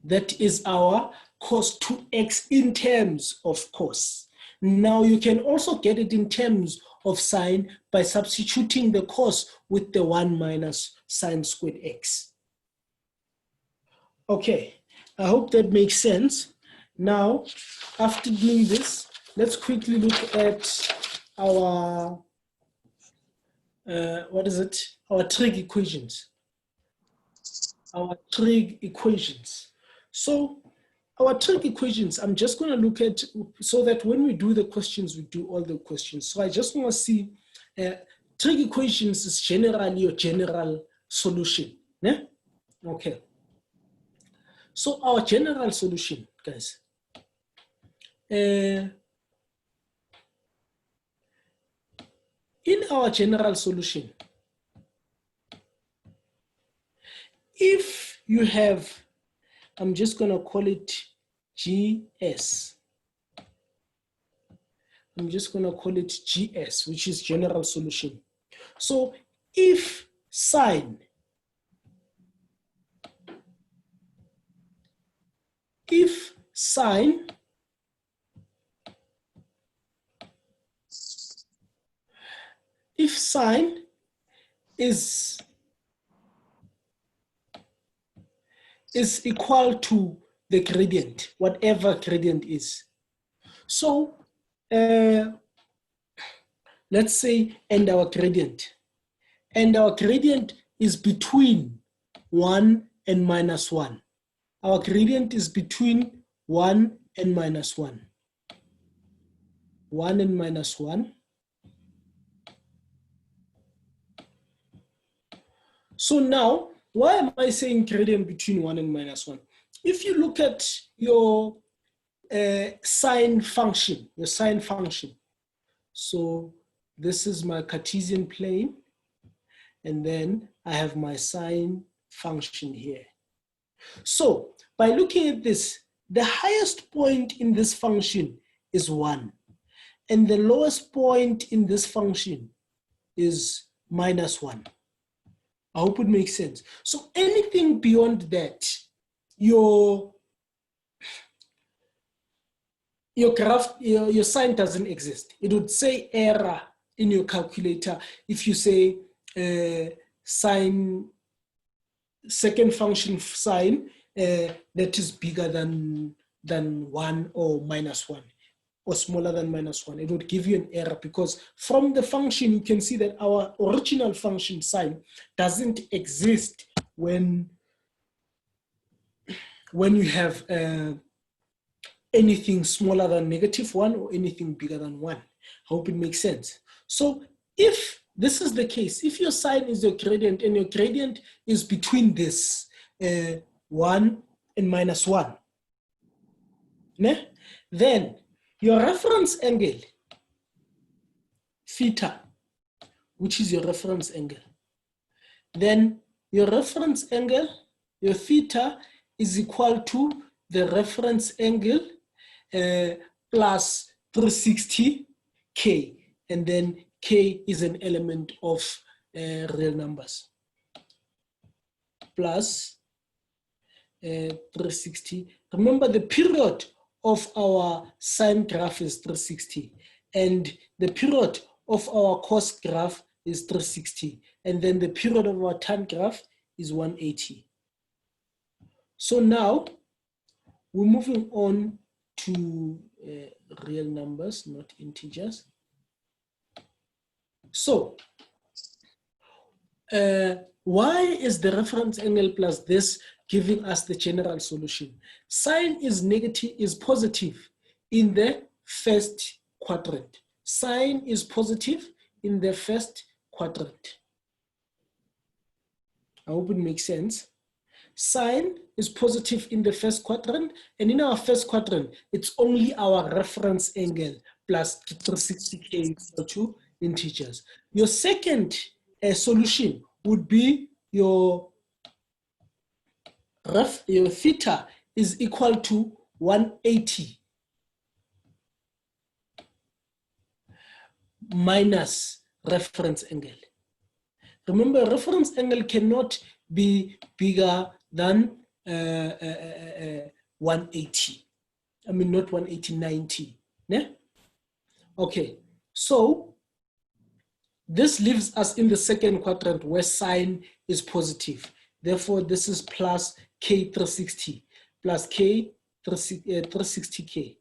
That is our cos 2x in terms of cos. Now you can also get it in terms of sine by substituting the cos with the 1 minus sine squared x. Okay, I hope that makes sense. Now, after doing this, let's quickly look at our, our trig equations. Our trig equations. So our trig equations, I'm just going to look at, so that when we do the questions, we do all the questions. So I just want to see, trig equations is generally your general solution. Yeah? Okay. So our general solution, guys. In our general solution, if you have, I'm just going to call it GS. I'm just going to call it GS, which is general solution. So if sine is equal to the gradient, whatever gradient is. So let's say, and our gradient is between 1 and minus 1. Our gradient is between 1 and minus 1. 1 and minus 1. So now, why am I saying gradient between 1 and minus 1? If you look at your sine function, so this is my Cartesian plane, and then I have my sine function here. So by looking at this, the highest point in this function is 1, and the lowest point in this function is minus 1. I hope it makes sense. So anything beyond that, your graph, your sign doesn't exist. It would say error in your calculator if you say sign, second function sign that is bigger than 1 or minus 1 or smaller than minus 1. It would give you an error because from the function you can see that our original function sign doesn't exist when you have anything smaller than -1 or anything bigger than 1. I hope it makes sense. So if this is the case, if your sign is your gradient and your gradient is between this 1 and -1, then your reference angle, theta, which is your reference angle, then your reference angle, your theta, is equal to the reference angle plus 360k, and then k is an element of real numbers, plus 360. Remember, the period of our sine graph is 360, and the period of our cos graph is 360, and then the period of our tan graph is 180. So now we're moving on to real numbers, not integers. So why is the reference angle plus this giving us the general solution? Sine is positive in the first quadrant. Sine is positive in the first quadrant. I hope it makes sense. Sine is positive in the first quadrant, and in our first quadrant, it's only our reference angle plus 360k equal to integers. Your second solution would be your theta is equal to 180 minus reference angle. Remember, reference angle cannot be bigger than 180. I mean, not 180, 90. Yeah? Okay, so this leaves us in the second quadrant where sine is positive. Therefore, this is plus k360 plus k360k.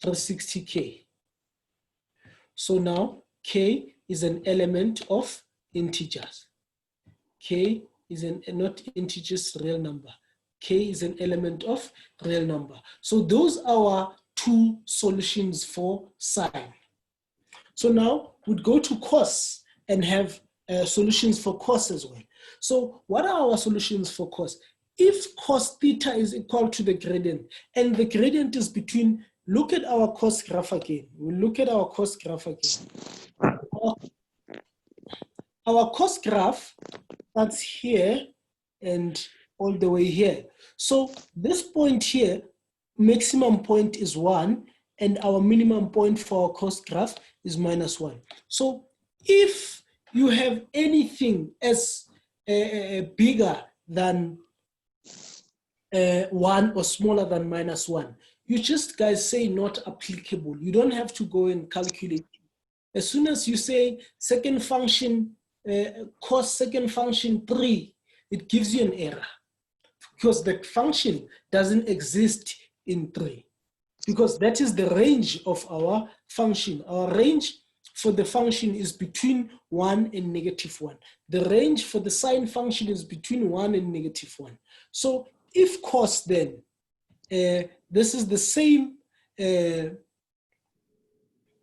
360k. So now k is an element of integers. K is not integers, real number. K is an element of real number. So those are our two solutions for sine. So now we'd go to cos and have solutions for cos as well. So what are our solutions for cos? If cos theta is equal to the gradient, and the gradient is between, look at our cos graph again. We'll look at our cos graph again. Our cos graph starts here and all the way here. So this point here, maximum point is 1, and our minimum point for our cos graph is -1. So if you have anything as bigger than 1 or smaller than -1, you just, guys, say not applicable. You don't have to go and calculate. As soon as you say second function, cos second function 3, it gives you an error because the function doesn't exist in 3, because that is the range of our function. Our range for the function is between 1 and -1. The range for the sine function is between 1 and -1. So if cos, then this is the same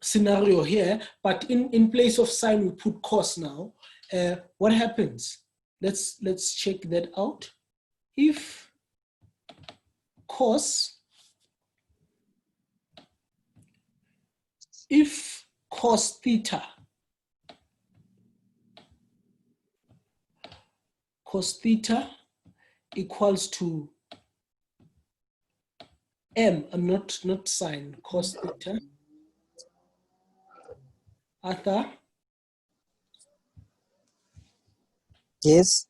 scenario here, but in place of sine we put cos now. What happens? Let's check that out. If cos theta equals to m, I'm not sine, cos theta, Arthur, Yes.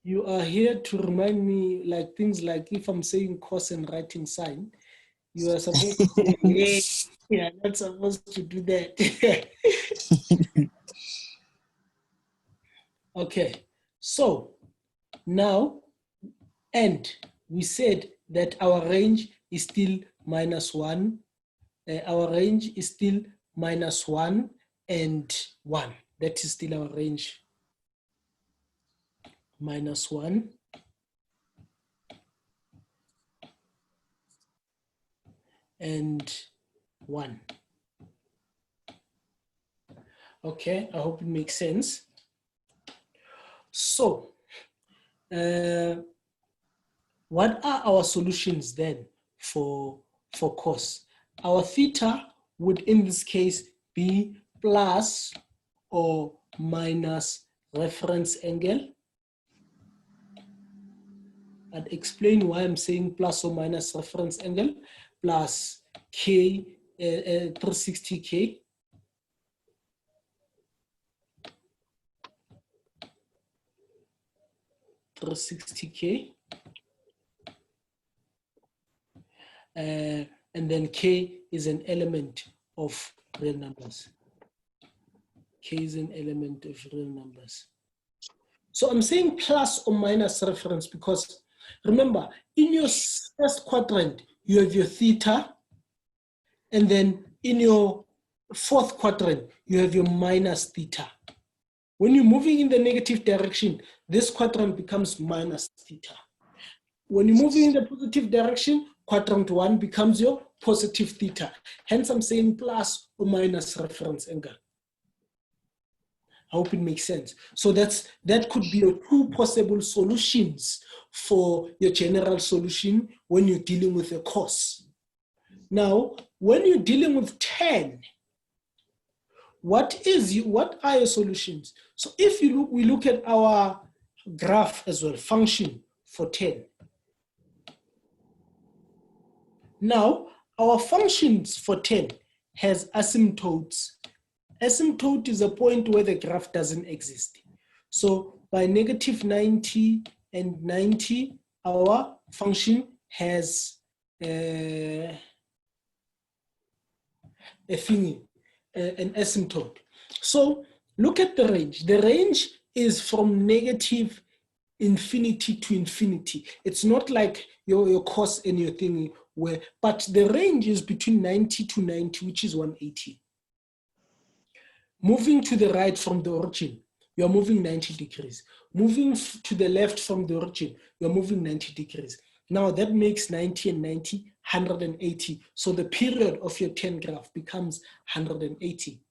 You are here to remind me like things like if I'm saying cos and writing sine, you are supposed to say, hey, you're not supposed to do that. Okay, so now, and we said that our range is still -1. Our range is still -1 and 1. That is still our range. -1 and 1. Okay, I hope it makes sense. So, what are our solutions then for cos? Our theta would in this case be plus or minus reference angle. I'd explain why I'm saying plus or minus reference angle, plus K, 360K. And then K is an element of real numbers. K is an element of real numbers. So I'm saying plus or minus reference because remember, in your first quadrant, you have your theta, and then in your fourth quadrant, you have your minus theta. When you're moving in the negative direction, this quadrant becomes minus theta. When you're moving in the positive direction, quadrant 1 becomes your positive theta. Hence, I'm saying plus or minus reference angle. I hope it makes sense. So that could be your two possible solutions for your general solution when you're dealing with a cos. Now, when you're dealing with tan, what are your solutions? So if we look at our graph as well, function for tan. Now, our functions for tan has asymptotes. Asymptote is a point where the graph doesn't exist. So by -90 and 90, our function has an asymptote. So look at the range. The range is from -infinity to infinity. It's not like your cos and your thingy, but the range is between 90 to 90, which is 180. Moving to the right from the origin, you're moving 90 degrees. Moving to the left from the origin, you're moving 90 degrees. Now that makes 90 and 90, 180. So the period of your tan graph becomes 180.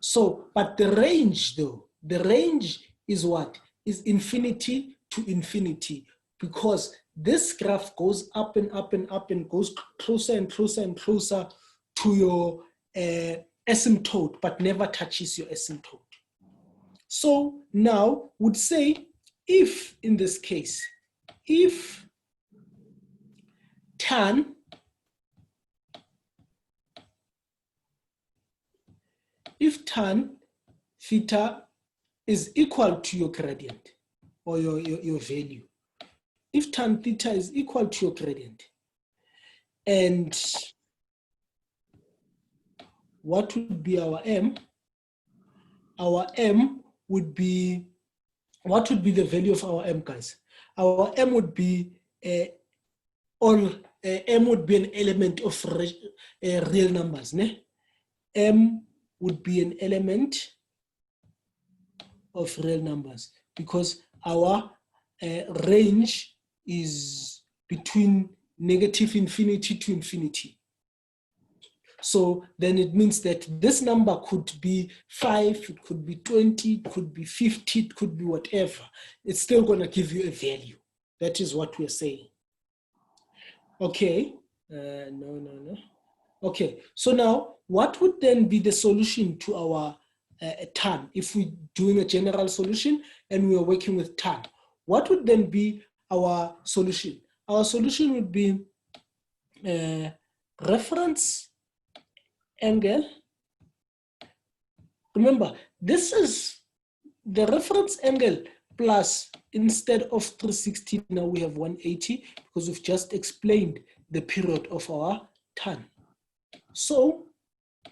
So, but the range though, the range is what? Is infinity to infinity, because this graph goes up and up and up and goes closer and closer and closer to your asymptote, but never touches your asymptote. So now would say, if in this case, if tan theta is equal to your gradient or your value, if tan theta is equal to your gradient, and what would be our M? Our M would be, what would be the value of our M, guys? Our M would be M would be an element of real numbers. Ne? M would be an element of real numbers because our range is between -infinity to infinity. So then it means that this number could be 5, it could be 20, it could be 50, it could be whatever. It's still going to give you a value. That is what we're saying. Okay. No. Okay. So now, what would then be the solution to our tan? If we're doing a general solution and we are working with tan, what would then be our solution? Our solution would be reference angle. Remember, this is the reference angle plus, instead of 360, now we have 180 because we've just explained the period of our ton. So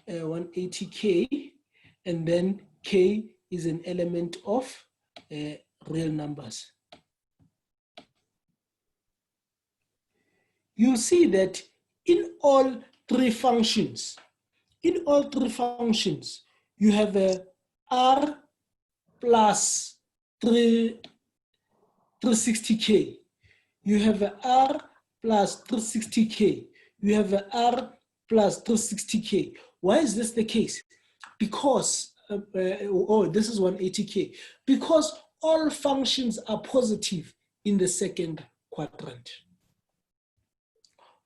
180K, and then K is an element of real numbers. You see that in all three functions, you have a R plus 360K. You have a R plus 360K. You have a R plus 360K. Why is this the case? Because, this is 180K. Because all functions are positive in the second quadrant.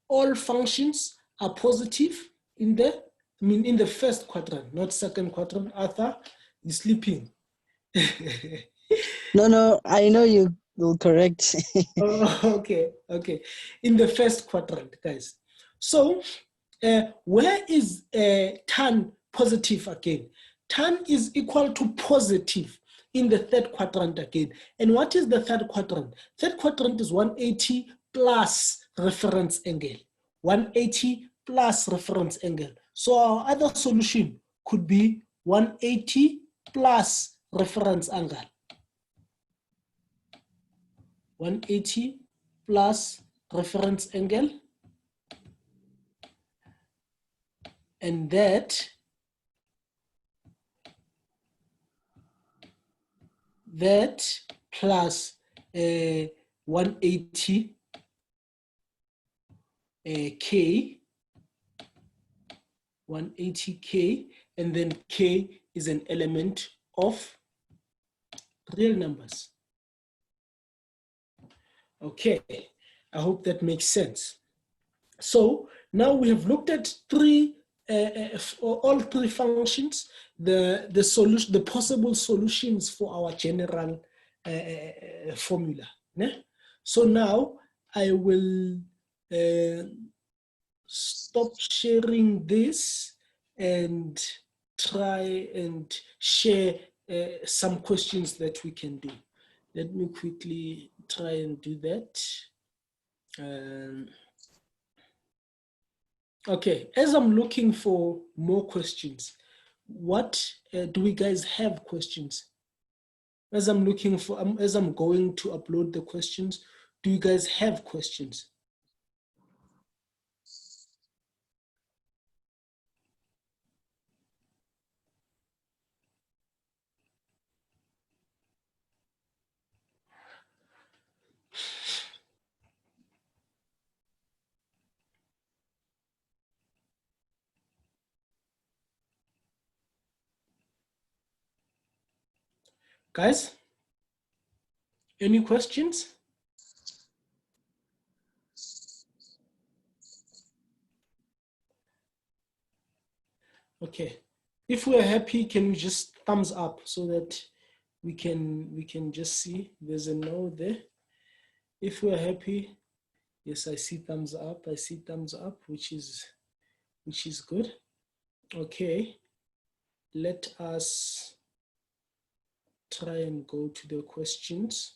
All functions are positive in the first quadrant, not second quadrant. Arthur, you're sleeping. No, I know you will correct. Oh, okay. In the first quadrant, guys. So, where is tan positive again? Tan is equal to positive in the third quadrant again. And what is the third quadrant? Third quadrant is 180 plus reference angle. 180 plus reference angle. So our other solution could be 180 plus reference angle. 180 plus reference angle, and that plus 180 K, 180K, and then K is an element of real numbers. Okay, I hope that makes sense. So now we have looked at all three functions, the solution, the possible solutions for our general formula. Ne? So now I will stop sharing this and try and share some questions that we can do. Let me quickly try and do that. Okay, as I'm looking for more questions, what do we guys have questions? As I'm looking for, as I'm going to upload the questions, do you guys have questions? Guys, any questions? Okay, if we're happy, can we just thumbs up so that we can just see there's a no there. If we're happy, yes, I see thumbs up. I see thumbs up, which is good. Okay, let us try and go to the questions.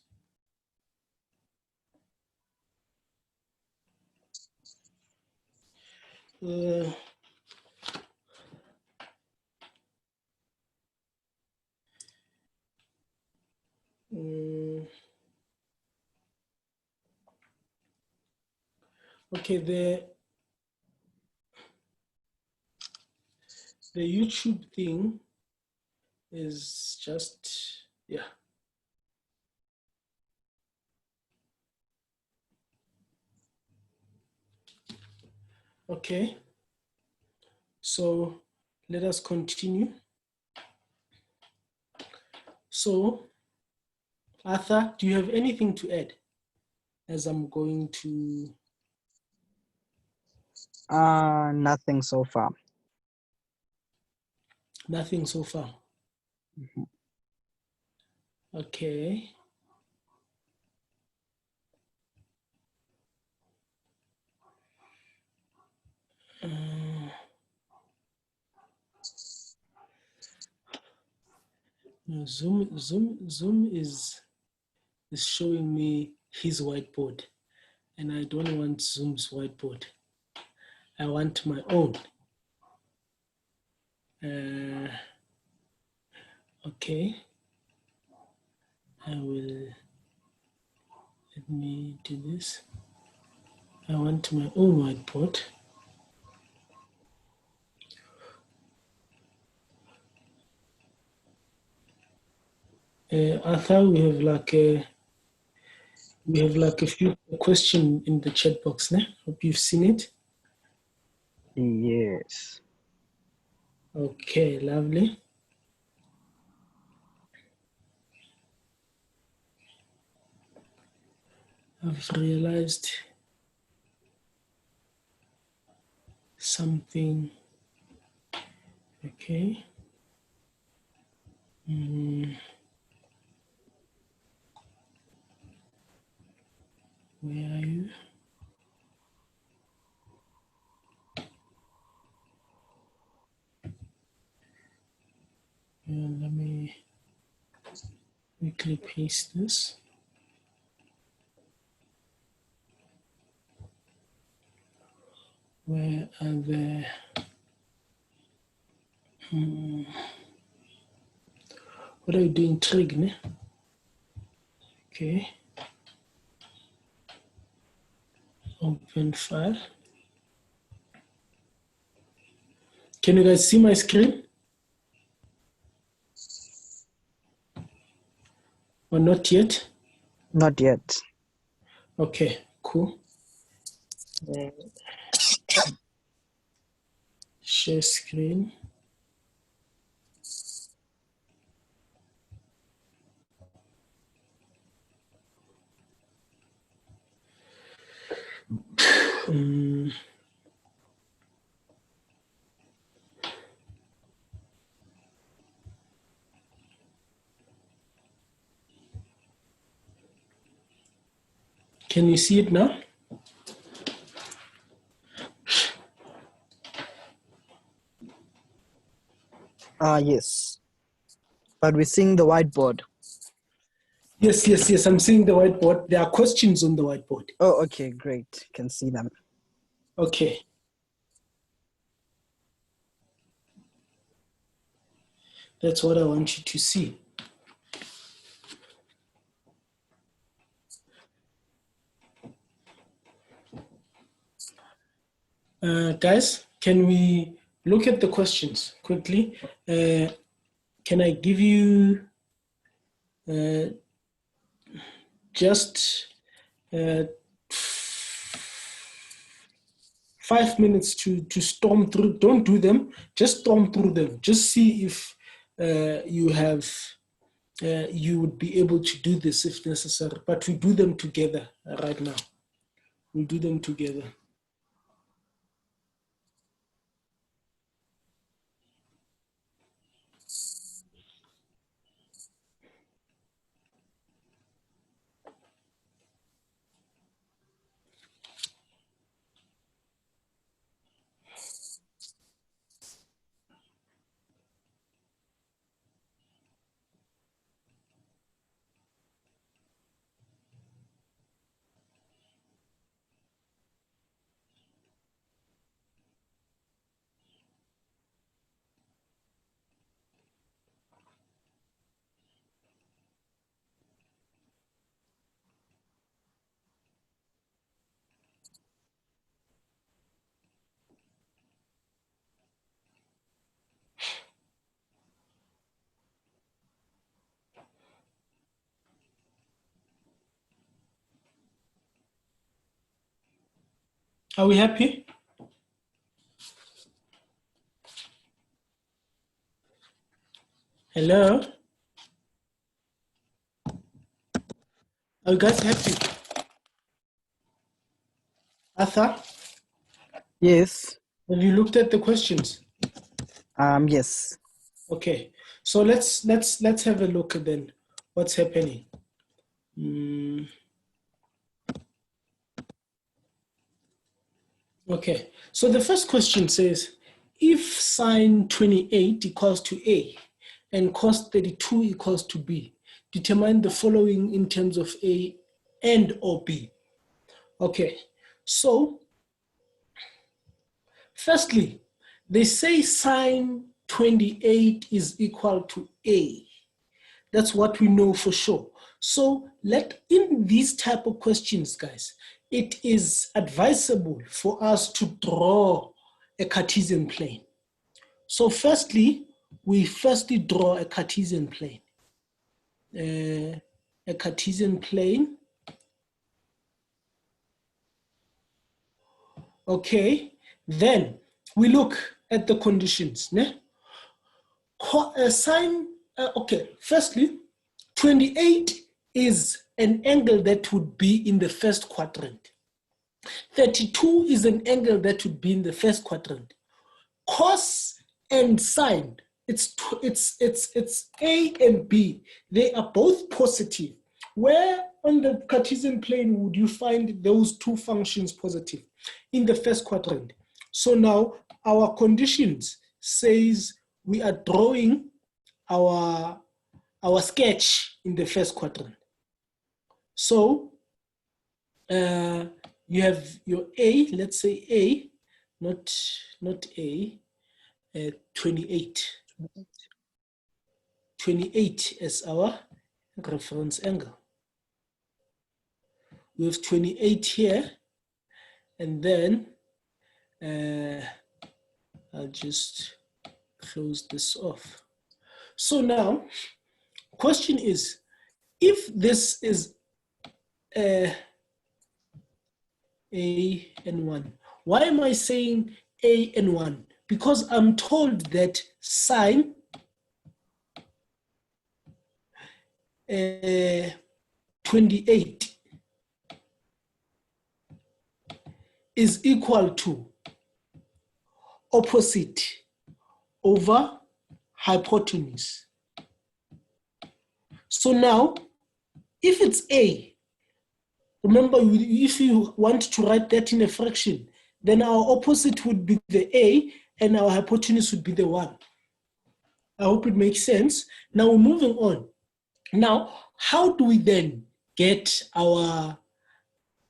Okay, the YouTube thing is just, yeah. Okay, so let us continue. So, Arthur, do you have anything to add as I'm going to? Nothing so far. Nothing so far. Mm-hmm. Okay. Zoom is is showing me his whiteboard, and I don't want Zoom's whiteboard. I want my own. Okay. Let me do this. I want my own whiteboard. Arthur, we have like a few questions in the chat box now. Hope you've seen it. Yes. Okay, lovely. I've realized something. Okay. Where are you? Let me quickly paste this. Where are the what are you doing? Trig, ne? Okay. Open file. Can you guys see my screen? Or not yet? Not yet. Okay, cool. Share screen. Can you see it now? Yes. But we're seeing the whiteboard. Yes. I'm seeing the whiteboard. There are questions on the whiteboard. Oh, okay, great. Can see them. Okay. That's what I want you to see. Guys, can we look at the questions quickly? Can I give you just 5 minutes to storm through? Don't do them, just storm through them. Just see if you would be able to do this if necessary, but we do them together right now. We do them together. Are we happy? Hello? Are you guys happy? Arthur, Yes. have you looked at the questions? Yes. Okay, so let's have a look at then what's happening. Okay, so the first question says, if sine 28 equals to A and cos 32 equals to B, determine the following in terms of A and or B. Okay, so firstly, they say sine 28 is equal to A. That's what we know for sure. So in these type of questions, guys, it is advisable for us to draw a Cartesian plane. So firstly, we draw a Cartesian plane. A Cartesian plane. Okay, then we look at the conditions. Ne? Okay, firstly, 28 is an angle that would be in the first quadrant. 32 is an angle that would be in the first quadrant. Cos and sine, it's A and B. They are both positive. Where on the Cartesian plane would you find those two functions positive? In the first quadrant. So now our conditions says we are drawing our sketch in the first quadrant. So you have your A, let's say A, not A, 28. 28 as our reference angle. We have 28 here, and then I'll just close this off. So now, question is, if this is A and 1, why am I saying A and 1? Because I'm told that sine 28 is equal to opposite over hypotenuse. So now, if it's A, remember, if you want to write that in a fraction, then our opposite would be the A and our hypotenuse would be the 1. I hope it makes sense. Now we're moving on. Now, how do we then get our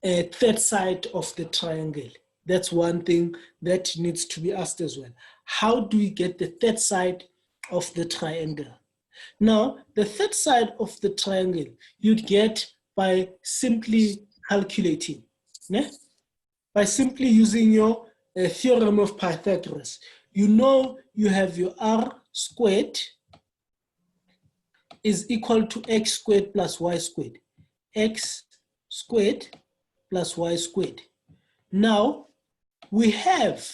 third side of the triangle? That's one thing that needs to be asked as well. How do we get the third side of the triangle? Now, the third side of the triangle you'd get by simply calculating, né? By simply using your theorem of Pythagoras. You know you have your r squared is equal to x squared plus y squared. X squared plus y squared. Now, we have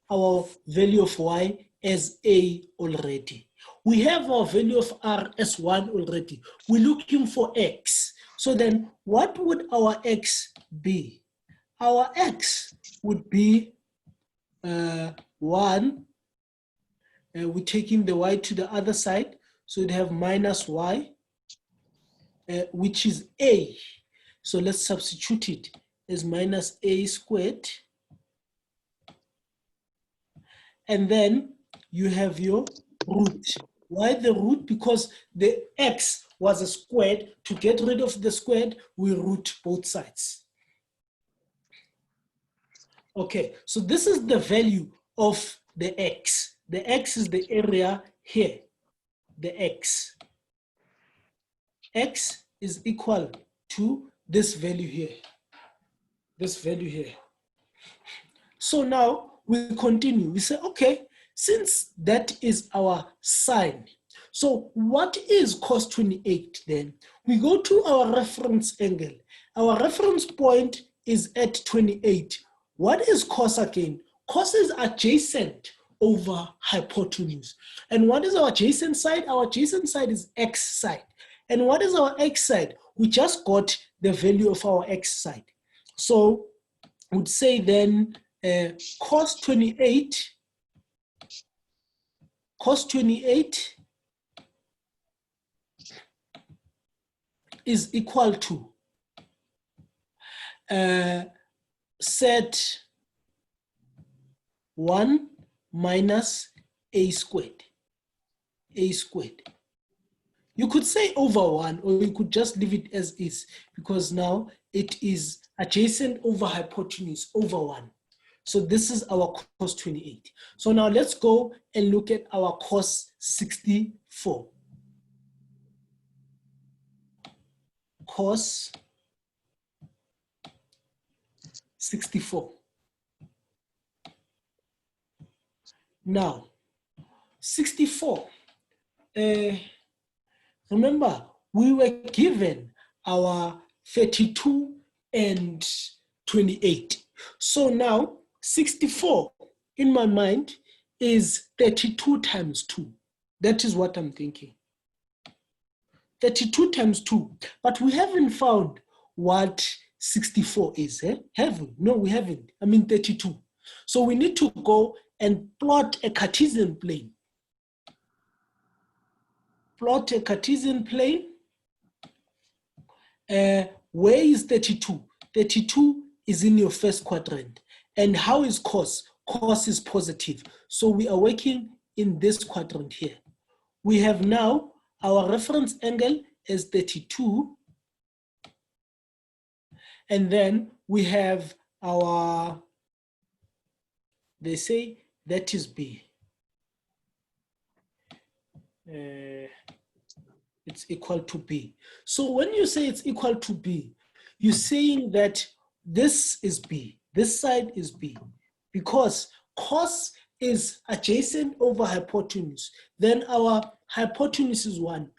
our value of y as A already. We have our value of r as 1 already. We're looking for x. So then what would our x be? Our x would be 1. We're taking the y to the other side. So we'd have minus y, which is a. So let's substitute it as minus a squared. And then you have your root. Why the root? Because the x was a squared. To get rid of the squared, we root both sides. Okay, so this is the value of the x. The x is the area here. The x. X is equal to this value here. This value here. So now we continue. We say, okay, since that is our sine, so what is cos 28 then? We go to our reference angle. Our reference point is at 28. What is cos again? Cos is adjacent over hypotenuse. And what is our adjacent side? Our adjacent side is x side. And what is our x side? We just got the value of our x side. So we'd say then cos 28 is equal to set 1 minus a squared. A squared. You could say over 1, or you could just leave it as is, because now it is adjacent over hypotenuse over 1. So this is our cos 28. So now let's go and look at our cos 64. Cos 64. Now, 64. Remember, we were given our 32 and 28. So now 64 in my mind is 32 times 2. That is what I'm thinking. 32 times 2. But we haven't found what 64 is, have we? No, we haven't. I mean 32. So we need to go and plot a Cartesian plane. Plot a Cartesian plane. Where is 32? 32 is in your first quadrant. And how is cos? Cos is positive. So we are working in this quadrant here. We have now our reference angle is 32. And then we have our, they say that is B. It's equal to B. So when you say it's equal to B, you're saying that this is B, this side is B, because cos is adjacent over hypotenuse. Then our hypotenuse is 1.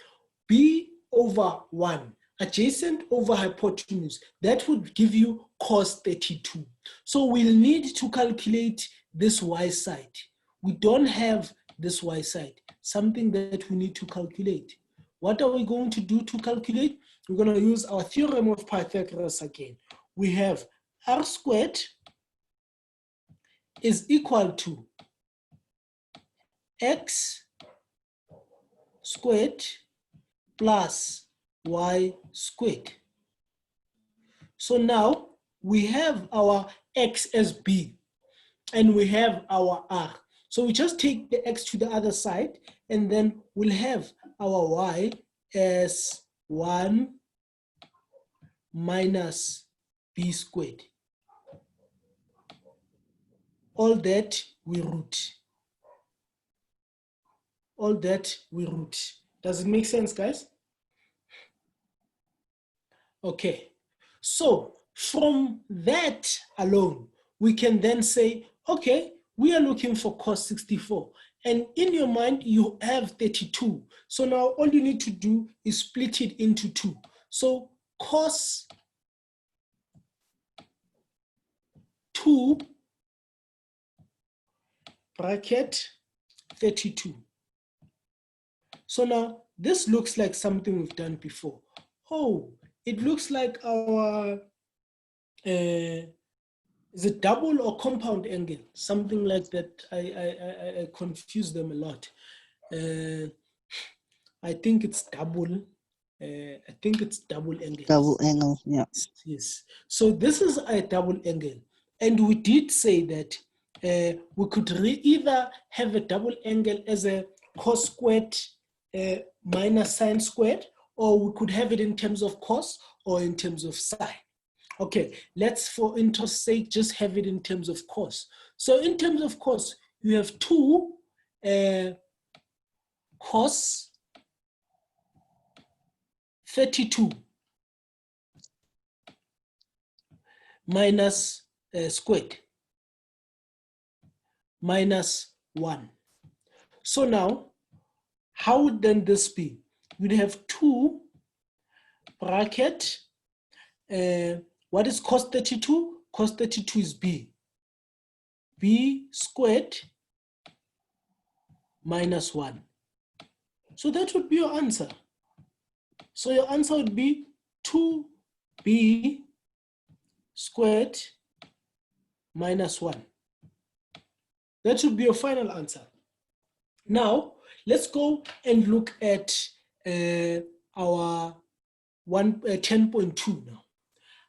B over 1, adjacent over hypotenuse. That would give you cos 32. So we'll need to calculate this y side. We don't have this y side, something that we need to calculate. What are we going to do to calculate? We're going to use our theorem of Pythagoras again. We have r squared is equal to x squared plus y squared. So now we have our x as b and we have our r. So we just take the x to the other side and then we'll have our y as 1 minus b squared. All that we root. All that we root. Does it make sense, guys? Okay. So from that alone, we can then say, okay, we are looking for cos 64. And in your mind, you have 32. So now all you need to do is split it into 2. So cos 2 bracket 32. So now this looks like something we've done before. Oh, it looks like our, is it double or compound angle? Something like that. I confuse them a lot. I think it's double. I think it's double angle. Double angle, yeah. Yes. So this is a double angle. And we did say that we could either have a double angle as a cos squared minus sine squared, or we could have it in terms of cos or in terms of sine. Okay, let's for interest's sake just have it in terms of cos. So in terms of cos, you have 2 cos 32 minus squared minus 1. So now, how would then this be? We'd have 2 bracket, what is cos 32? Cos 32 is b. B squared minus 1. So that would be your answer. So your answer would be 2b squared minus 1. That should be your final answer. Now, let's go and look at our 10.2 now.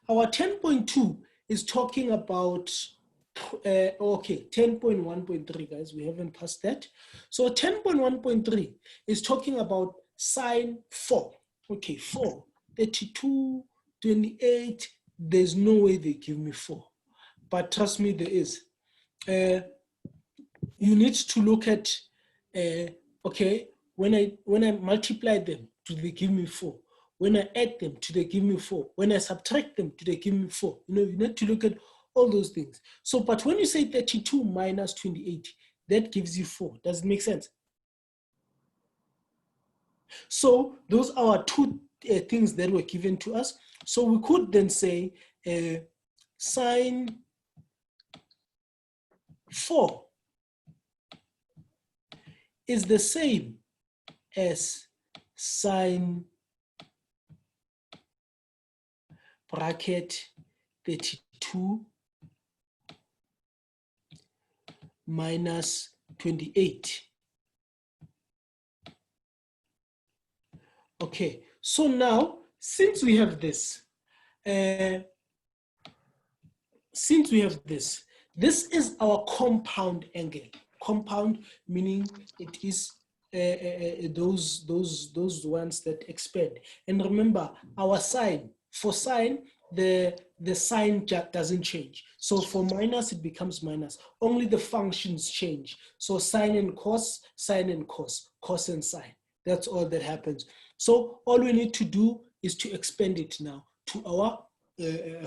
Our 10.2 is talking about, okay, 10.1.3, guys, we haven't passed that. So 10.1.3 is talking about sine 4. Okay, 4, 32, 28. There's no way they give me 4. But trust me, there is. You need to look at, okay, when I multiply them, do they give me 4? When I add them, do they give me 4? When I subtract them, do they give me 4? You know, you need to look at all those things. So, but when you say 32 minus 28, that gives you 4. Does it make sense? So those are our two things that were given to us. So we could then say sine 4 is the same as sine bracket 32 minus 28. Okay, so now, since we have this, this is our compound angle. Compound meaning it is those ones that expand. And remember, our sign, for sine, the sign doesn't change. So for minus, it becomes minus. Only the functions change. So sine and cos, cos and sine. That's all that happens. So all we need to do is to expand it now to our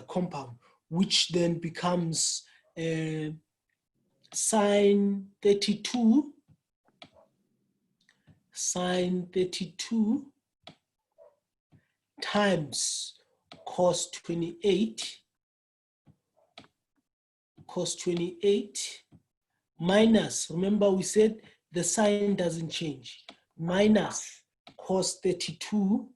compound, which then becomes sine 32 times cos 28 minus, remember we said the sign doesn't change, minus cos 32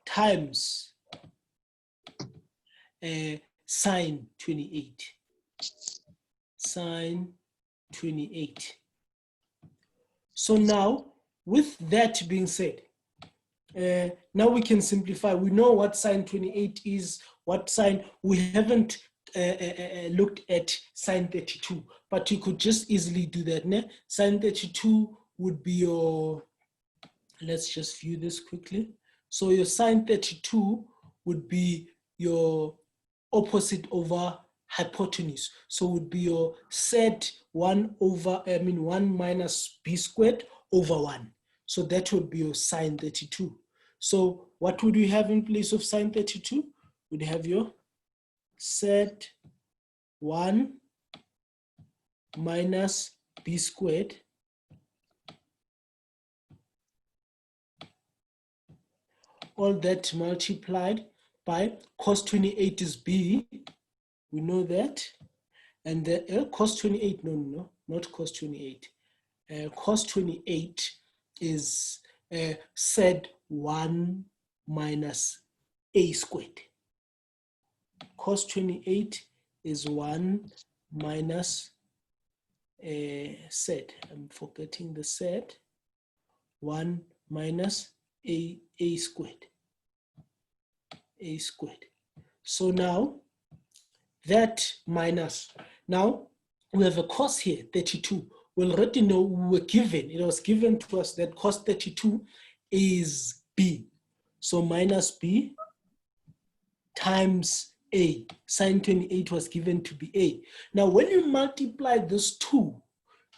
times sine 28. So now, with that being said, now we can simplify. We know what sine 28 is, what sine, we haven't looked at sine 32, but you could just easily do that. Ne? Sine 32 would be your, let's just view this quickly. So your sine 32 would be your opposite over hypotenuse. So it would be your set 1 minus b squared over 1. So that would be your sine 32. So what would we have in place of sine 32? We'd have your set 1 minus b squared all that multiplied by cos 28 is b, we know that, and the cos 28, no, not cos 28. Cos 28 is said 1 minus a squared. Cos 28 is 1 minus said, I'm forgetting the said, 1 minus a squared. So now that minus, now we have a cos here, 32. We already know we were given, it was given to us that cos 32 is b. So minus b times a. Sine 28 was given to be a. Now when you multiply those two,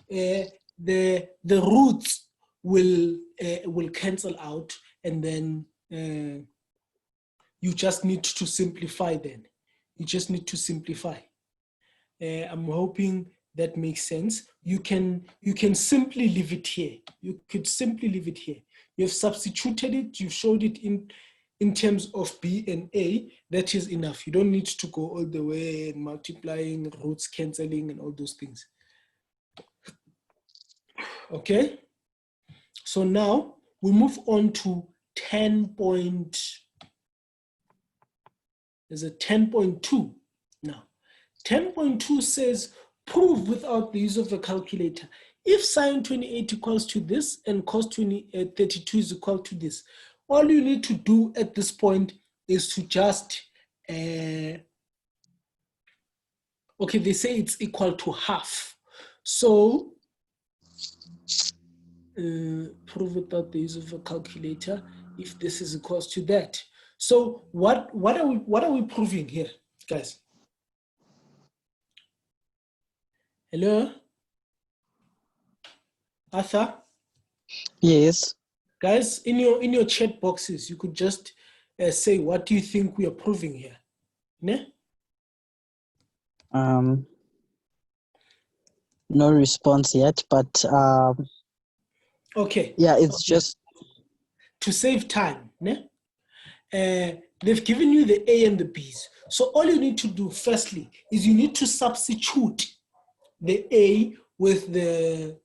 the roots will cancel out, and then you just need to simplify then. You just need to simplify. I'm hoping that makes sense. You can simply leave it here. You could simply leave it here. You've substituted it, you've showed it in terms of B and A. That is enough. You don't need to go all the way and multiplying, roots canceling, and all those things. Okay? So now we move on to 10.2 now. 10.2 says, prove without the use of a calculator. If sine 28 equals to this and cos 32 is equal to this, all you need to do at this point is to just Okay, they say it's equal to half. So prove without the use of a calculator if this is equals to that. So what are we proving here, guys? Hello, Arthur? Yes. Guys, in your chat boxes, you could just say, what do you think we are proving here? Ne? No response yet, but Okay. yeah, it's just to save time. Ne? They've given you the A and the B's. So all you need to do firstly is you need to substitute the A with the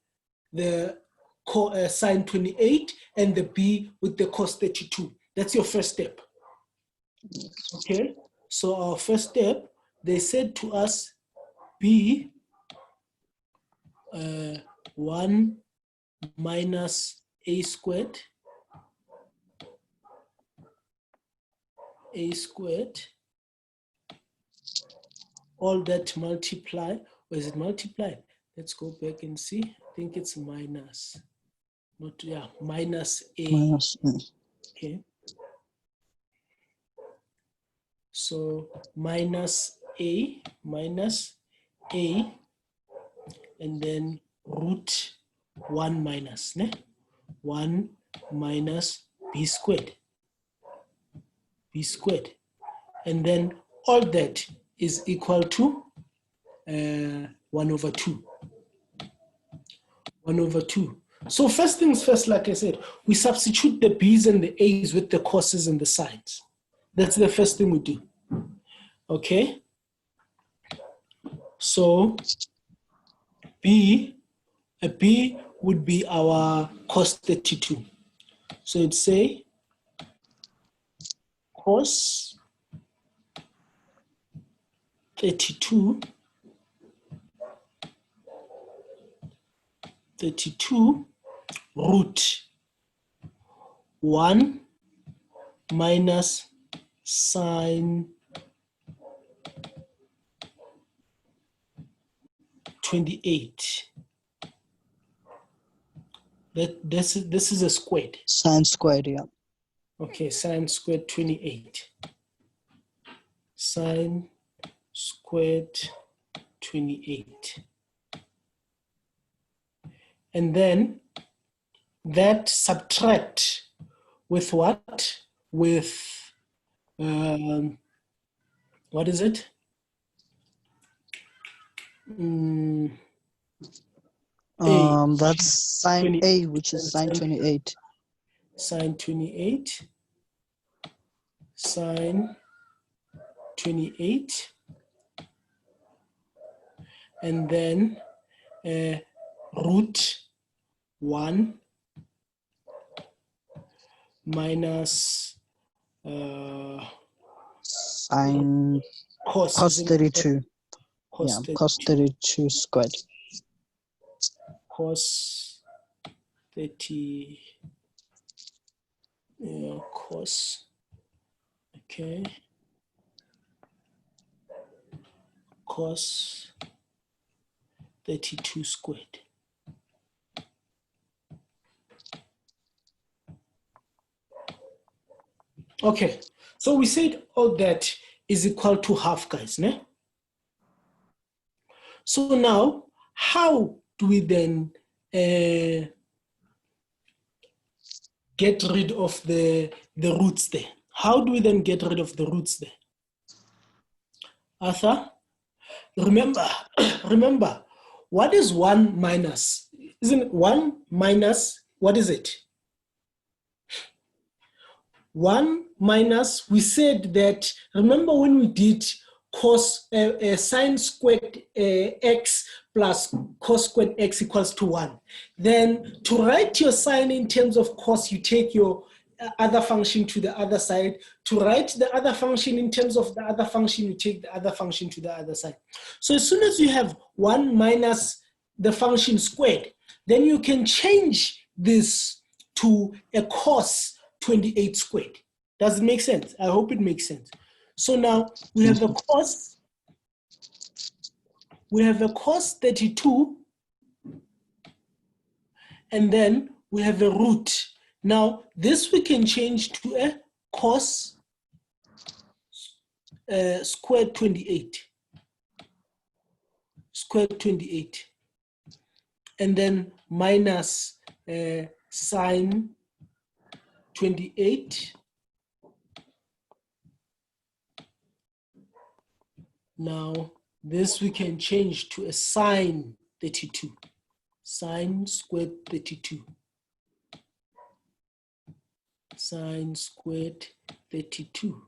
sine 28 and the B with the cos 32. That's your first step. Okay, so our first step, they said to us B 1 minus A squared all that multiply, or is it multiply? Let's go back and see. I think it's minus, not, yeah, minus A. minus. Okay. So minus A, and then root 1 minus, ne? 1 minus B squared. And then all that is equal to 1 over 2. 1 over 2. So first things first, like I said, we substitute the B's and the A's with the cos's and the sines. That's the first thing we do. Okay? So B would be our cos 32. So it'd say cos 32 root 1 minus sine 28. This is a squared. Sine squared, yeah. Okay, sine squared 28. Sine squared 28. And then that subtract with what? With, what is it? That's sine 20, A, which is sine 28. Sine 28. Sine 28. And then root 1 minus Sine cos 32. Cos Yeah, 32. cos 32 squared. Cos 30. Yeah, cos. Okay. Cos 32 squared. Okay, so we said all that is equal to half, guys, ne? So now, how do we then get rid of the roots there? How do we then get rid of the roots there? Arthur, remember, what is 1 minus? Isn't it 1 minus, what is it? 1 minus, we said that, remember when we did cos sine squared x plus cos squared x equals to 1. Then to write your sine in terms of cos, you take your other function to the other side. To write the other function in terms of the other function, you take the other function to the other side. So as soon as you have 1 minus the function squared, then you can change this to a cos 28 squared. Does it make sense? I hope it makes sense. So now we have a cos we have a cos 32, and then we have a root. Now, this we can change to a cos squared 28. Squared 28. And then minus sine 28. Now, this we can change to a sine 32. Sine squared 32. Sine squared 32.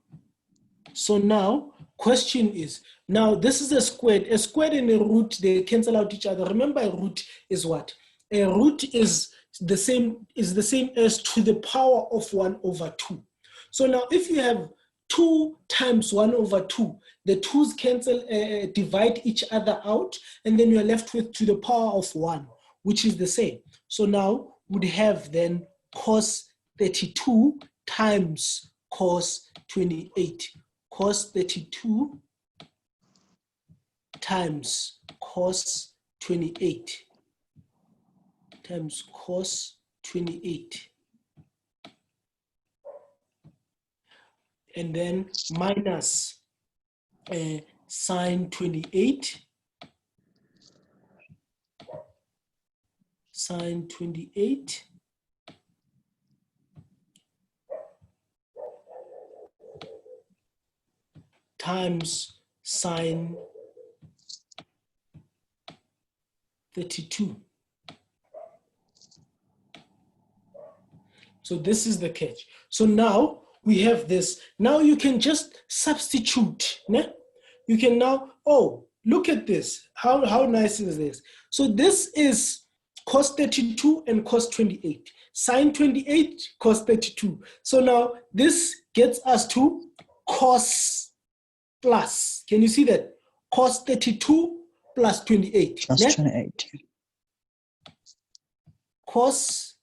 So now, question is, now this is a squared and a root, they cancel out each other. Remember, a root is what? A root is the same as to the power of 1 over 2. So now if you have 2 times 1 over 2, the 2's cancel, divide each other out, and then you're left with to the power of 1, which is the same. So now we'd have then cos 32 times cos 28. Cos 32 times cos 28 times cos 28. And then minus sine 28. Sine 28 times sine 32. So this is the catch. So now we have this. Now you can just substitute. Né? You can now, oh, look at this. How nice is this? So this is cos 32 and cos 28. Sine 28, cos 32. So now this gets us to cos plus. Can you see that? Cos 32 plus 28. Plus né? 28. Cos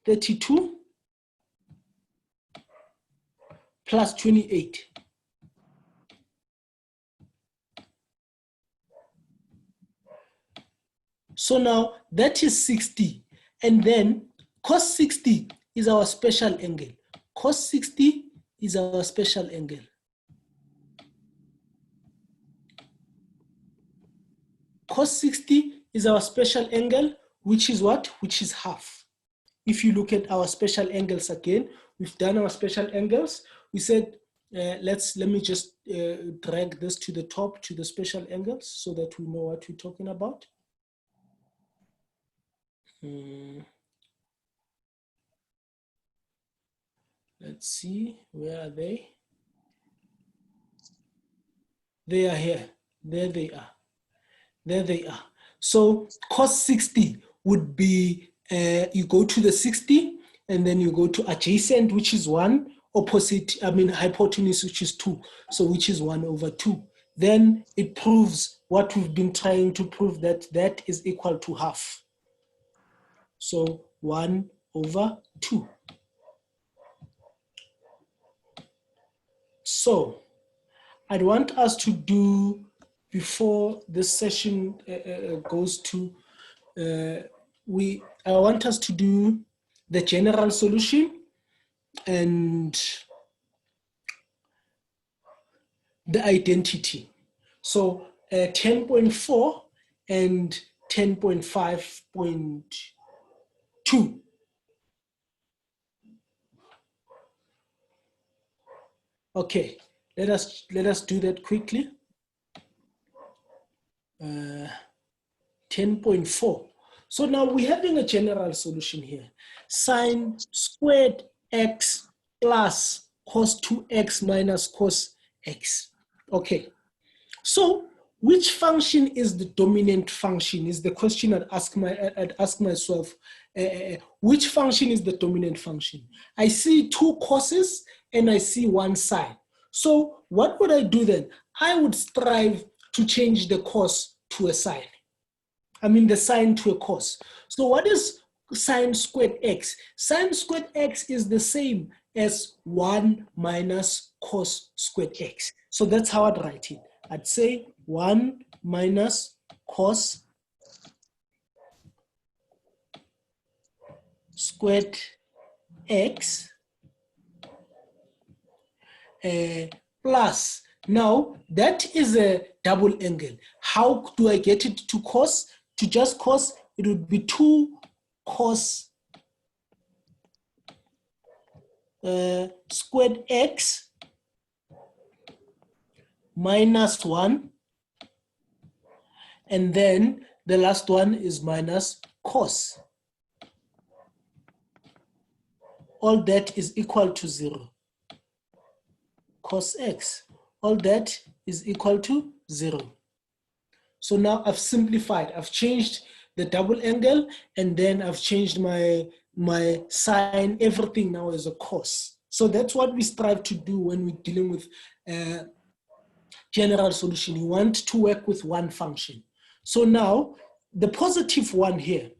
32 plus 28. So now that is 60. And then cos 60 is our special angle. Cos 60 is our special angle. Cos 60 is our special angle, which is what? Which is half. If you look at our special angles again, we've done our special angles. We said, let me just drag this to the top, to the special angles, so that we know what we're talking about. Let's see, where are they? They are here. There they are. There they are. So cos 60 would be, you go to the 60, and then you go to adjacent, which is 1, opposite, hypotenuse, which is 2. So which is 1 over 2. Then it proves what we've been trying to prove, that that is equal to half. So 1 over 2. So I'd want us to do, before this session goes to, I want us to do the general solution and the identity. So 10.4 and 10.5.2. Okay, let us do that quickly. 10.4. So now we're having a general solution here. Sine squared x plus cos 2x minus cos x. Okay, so which function is the dominant function is the question I'd ask myself. Which function is the dominant function? I see 2 cos's and I see 1 sine. So what would I do then? I would strive to change the cos to a sine. The sine to a cos. So what is sine squared x? Sine squared x is the same as 1 minus cos squared x. So that's how I'd write it. I'd say 1 minus cos squared x plus, now that is a double angle. How do I get it to cos? To just cos, it would be 2 cos squared x minus 1, and then the last one is minus cos. All that is equal to 0. Cos x, all that is equal to 0. So now I've simplified. I've changed the double angle, and then I've changed my sign. Everything now is a cos. So that's what we strive to do when we're dealing with general solution. You want to work with one function. So now the positive one here,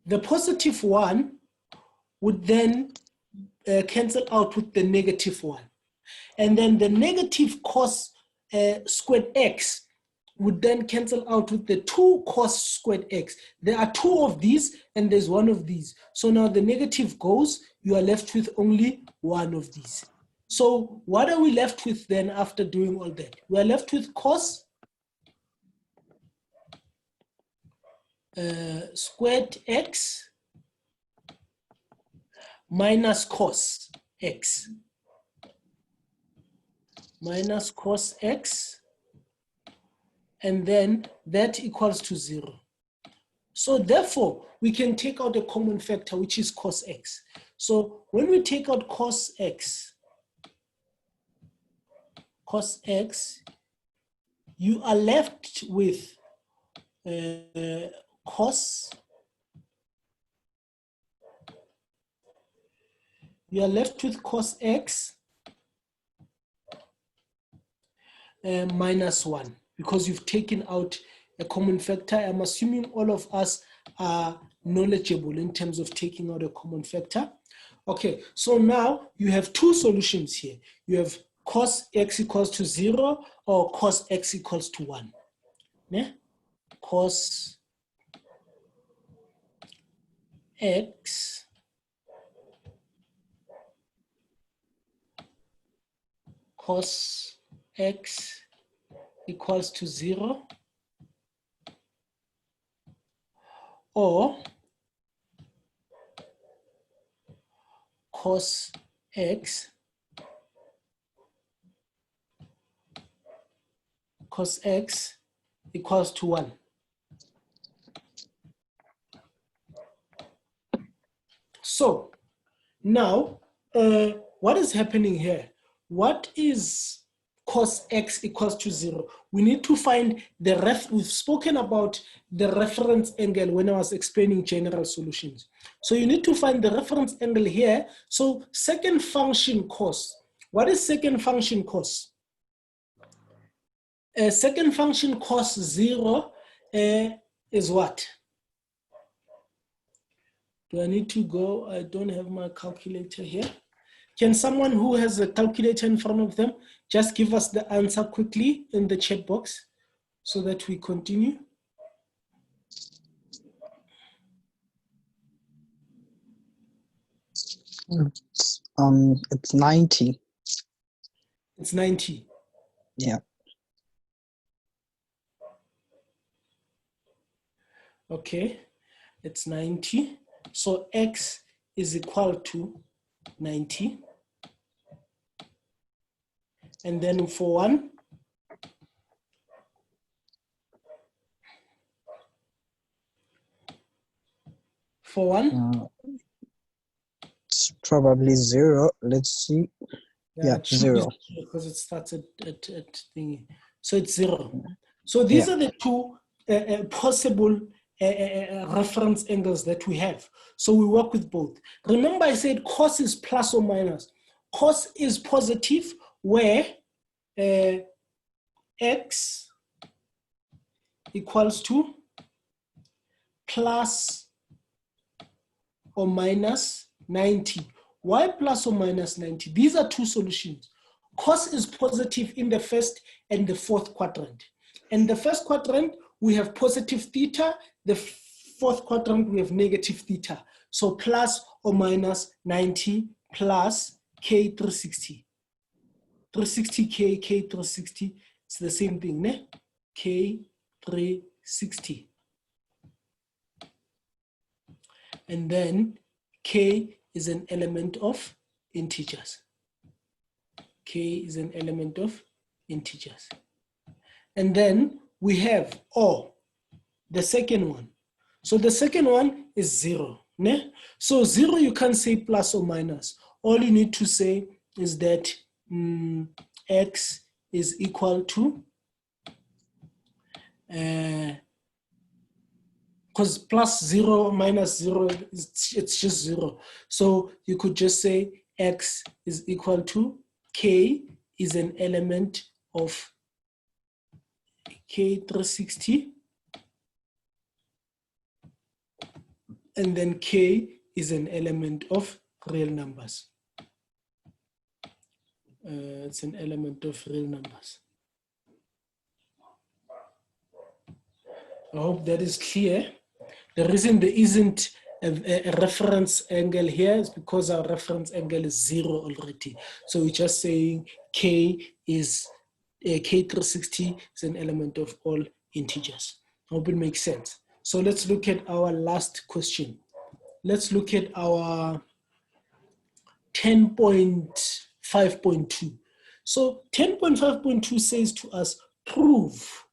the positive one would then cancel out with the negative one. And then the negative cos squared x would then cancel out with the 2 cos squared x. There are 2 of these and there's 1 of these. So now the negative goes, you are left with only 1 of these. So what are we left with then after doing all that? We are left with cos squared x minus cos x. Minus cos x, and then that equals to 0. So therefore, we can take out a common factor, which is cos x. So when we take out cos x, you are left with cos, you are left with cos x minus 1, because you've taken out a common factor. I'm assuming all of us are knowledgeable in terms of taking out a common factor. Okay, so now you have 2 solutions here. You have cos x equals to 0 or cos x equals to 1. Yeah? Cos x equals to 0, or cos x equals to 1. So now what is happening here? What is cos x equals to 0? We need to find the we've spoken about the reference angle when I was explaining general solutions. So you need to find the reference angle here. So second function cos. What is second function cos? Second function cos 0 is what? Do I need to go? I don't have my calculator here. Can someone who has a calculator in front of them just give us the answer quickly in the chat box so that we continue? It's 90. It's 90. Yeah. Okay, it's 90. So x is equal to 90. And then for 1, It's probably 0. Let's see. Yeah, 0. Because it starts at thingy. So it's 0. So these are the 2 possible reference angles that we have. So we work with both. Remember I said cos is plus or minus. Cos is positive where x equals to plus or minus 90, y plus or minus 90. These are two solutions. Cos is positive in the first and the fourth quadrant. In the first quadrant, we have positive theta. The fourth quadrant, we have negative theta. So plus or minus 90 plus K360. 360K, K360, it's the same thing, ne? K360. And then K is an element of integers. K is an element of integers. And then we have the second one. So the second one is 0. Ne? So 0, you can't say plus or minus. All you need to say is that x is equal to, because plus 0 minus 0, it's just 0. So you could just say x is equal to k is an element of K360, and then k is an element of real numbers. It's an element of real numbers. I hope that is clear. The reason there isn't a reference angle here is because our reference angle is 0 already. So we're just saying k is K360 is an element of all integers. I hope it makes sense. So let's look at our last question. Let's look at our 10.5.2. So 10.5.2 says to us, prove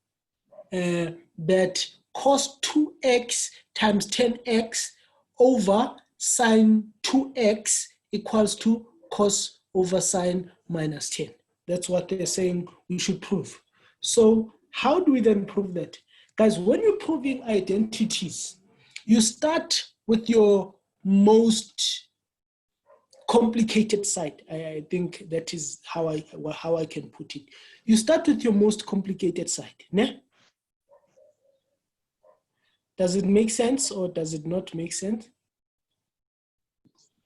that cos 2x times 10x over sine 2x equals to cos over sine minus 10. That's what they're saying we should prove. So how do we then prove that? Guys, when you're proving identities, you start with your most complicated side. I think that is how I can put it. You start with your most complicated side. Ne? Does it make sense or does it not make sense?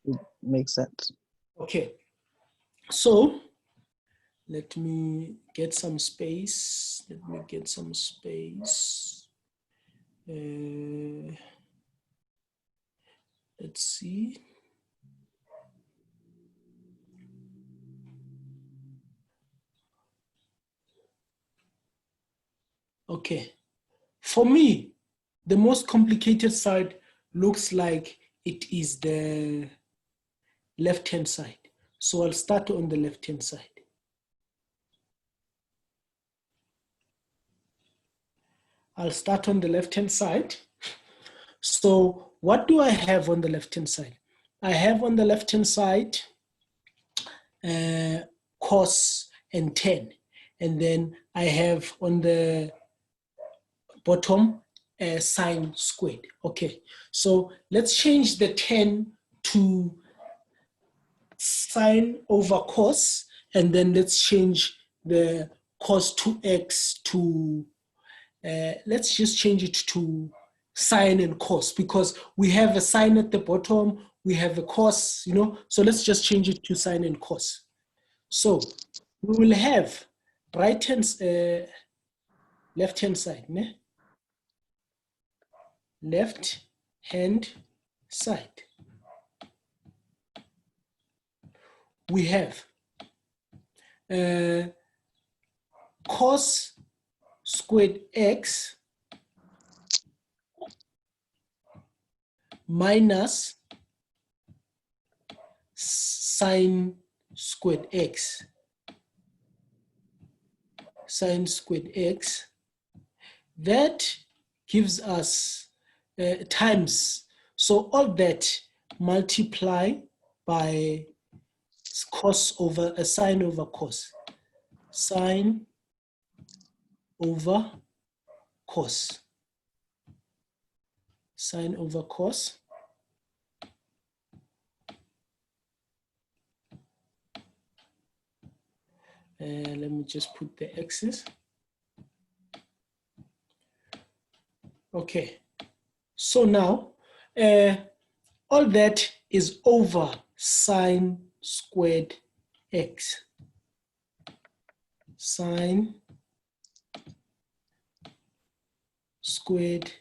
It makes sense. Okay. So let me get some space. Let's see. Okay. For me, the most complicated side looks like it is the left-hand side. So I'll start on the left-hand side. I'll start on the left-hand side. So what do I have on the left-hand side? I have on the left-hand side cos and 10. And then I have on the bottom sine squared. Okay, so let's change the 10 to sine over cos, and then let's change the cos 2x to, let's just change it to sine and cos, because we have a sine at the bottom, we have a cos, you know, so let's just change it to sine and cos. So we will have left-hand side, ne? Left-hand side. We have cos squared x minus sine squared x. Sine squared x. That gives us times. So all that multiply by cos over a sine over cos. Sine over cos. Sine over cos. Let me just put the x's. Okay, so now all that is over sine squared x. Sine squared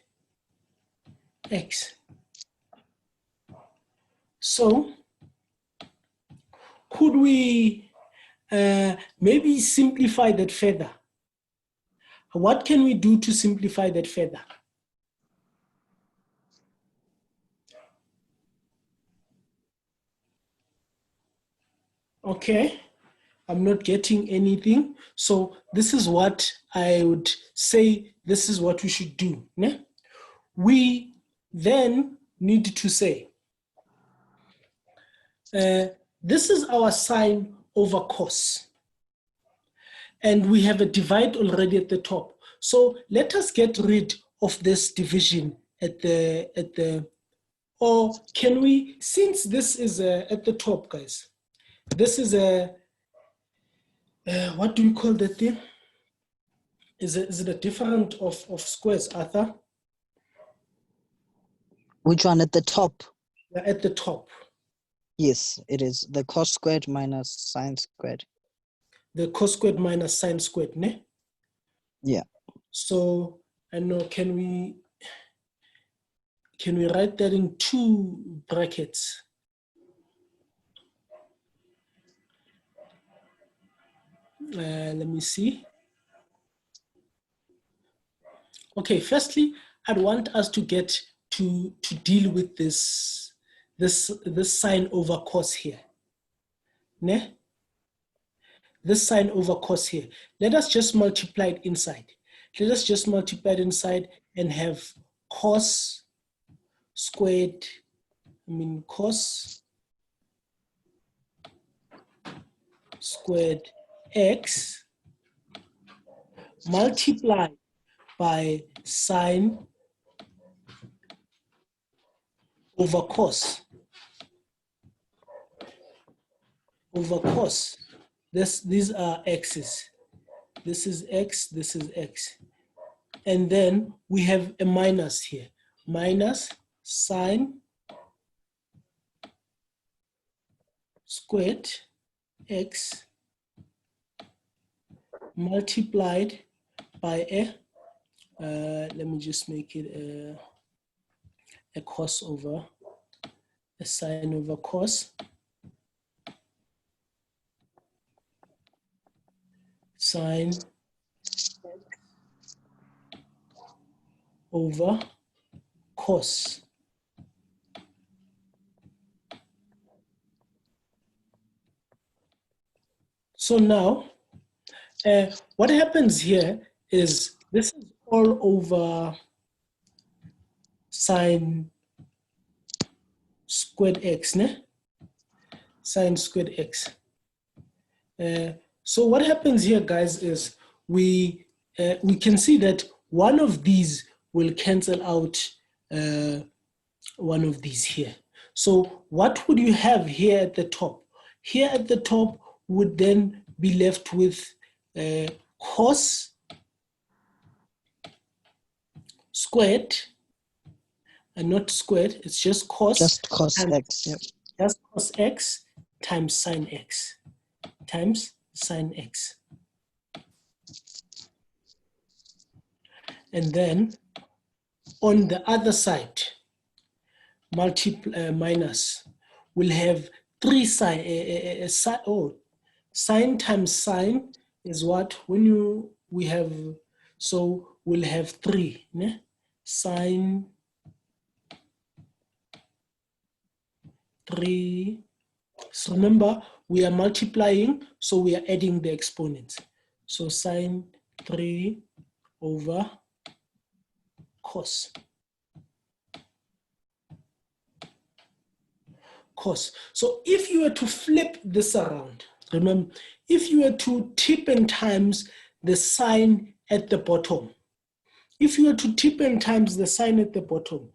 x. So could we maybe simplify that further? What can we do to simplify that further? Okay, I'm not getting anything. So this is what I would say, this is what we should do. Yeah? We then need to say, this is our sine over cos. And we have a divide already at the top. So let us get rid of this division at the, or can we, since this is at the top, guys, this is a, what do we call that thing? Is it a different of squares, Arthur? Which one at the top? At the top. Yes, it is the cos squared minus sine squared. The cos squared minus sine squared, ne? Yeah. So I know, can we write that in 2 brackets? Let me see. Okay, firstly, I'd want us to get to deal with this sine over cos here. Ne? This sine over cos here. Let us just multiply it inside. Let us just multiply it inside and have cos squared, cos squared x multiplied by sine over cos. Over cos. These are x's. This is x, this is x. And then we have a minus here. Minus sine squared x multiplied by a, let me just make it a cos over, a sine over cos. Sine over cos. So now, what happens here is this is all over sine squared x, ne? Sine squared x. So what happens here, guys, is we can see that one of these will cancel out one of these here. So what would you have here at the top? Here at the top would then be left with cos squared, and not squared, it's just cos. Just cos x, yep. Just cos x times sine x, times sine x. And then on the other side, minus, we'll have 3 sine, sine times sine is what? When we have, so we'll have 3, ne? Sine 3. So remember, we are multiplying, so we are adding the exponents. So sine 3 over cos. Cos. So if you were to flip this around, remember, if you were to tip and times the sine at the bottom, if you were to tip and times the sine at the bottom,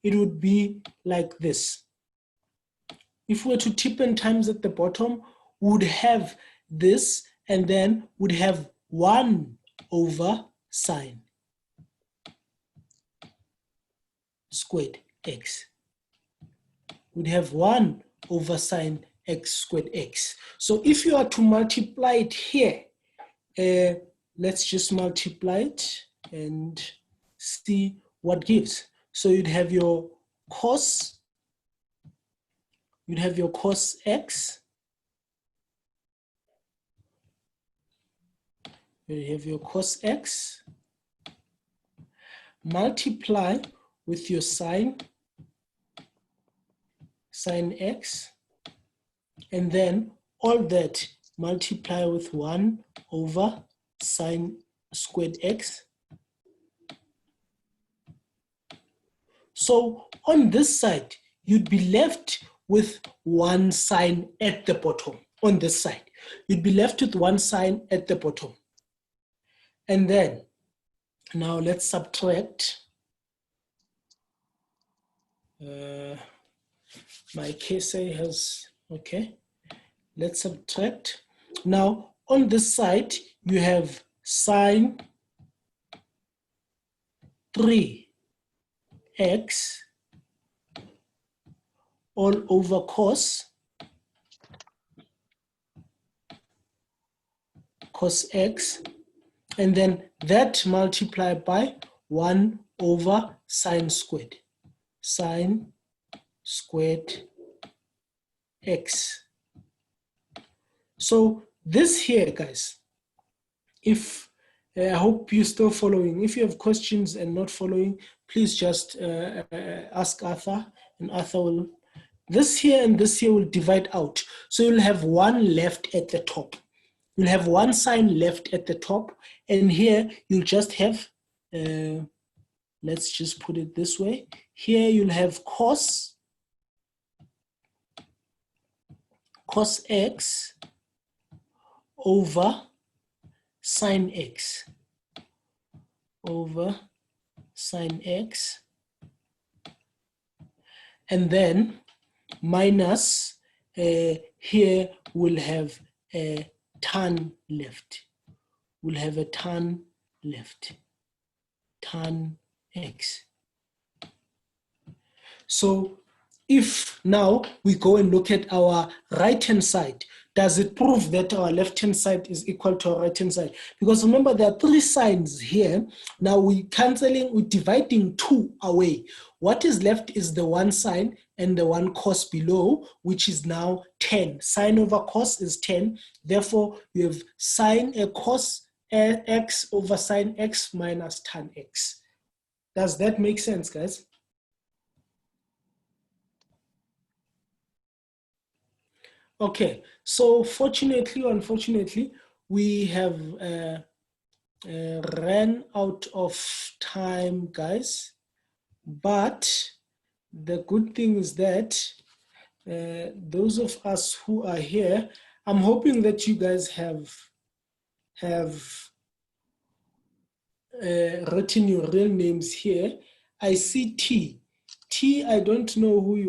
it would be like this. If we were to tip and times at the bottom, we would have this, and then would have 1 over sine squared x. We'd have 1 over sine x squared x. So if you are to multiply it here, let's just multiply it and see what gives. So you'd have your cos x, you have your cos x, multiply with your sine x, and then all that multiply with 1 over sine squared x. So on this side, you'd be left with 1 sine at the bottom. On this side, you'd be left with 1 sine at the bottom. And then, now let's subtract. My KSA has, okay. Let's subtract. Now, on this side, you have sine 3x all over cos x, and then that multiplied by 1 over sine squared x. So this here, guys, if I hope you're still following. If you have questions and not following, please just ask Arthur, and Arthur will. This here and this here will divide out. So you'll have 1 left at the top. You'll have 1 sine left at the top, and here you'll just have, let's just put it this way. Here you'll have cos x over sine x and then minus, here we'll have a tan left. We'll have a tan left, tan x. So if now we go and look at our right-hand side, does it prove that our left-hand side is equal to our right-hand side? Because remember, there are 3 signs here. Now we're dividing 2 away. What is left is the 1 sine and the 1 cos below, which is now 10. Sine over cos is 10. Therefore, you have sine cos x over sine x minus tan x. Does that make sense, guys? Okay, so fortunately or unfortunately, we have ran out of time, guys. But the good thing is that those of us who are here, I'm hoping that you guys have written your real names here. I see T. T, I don't know who you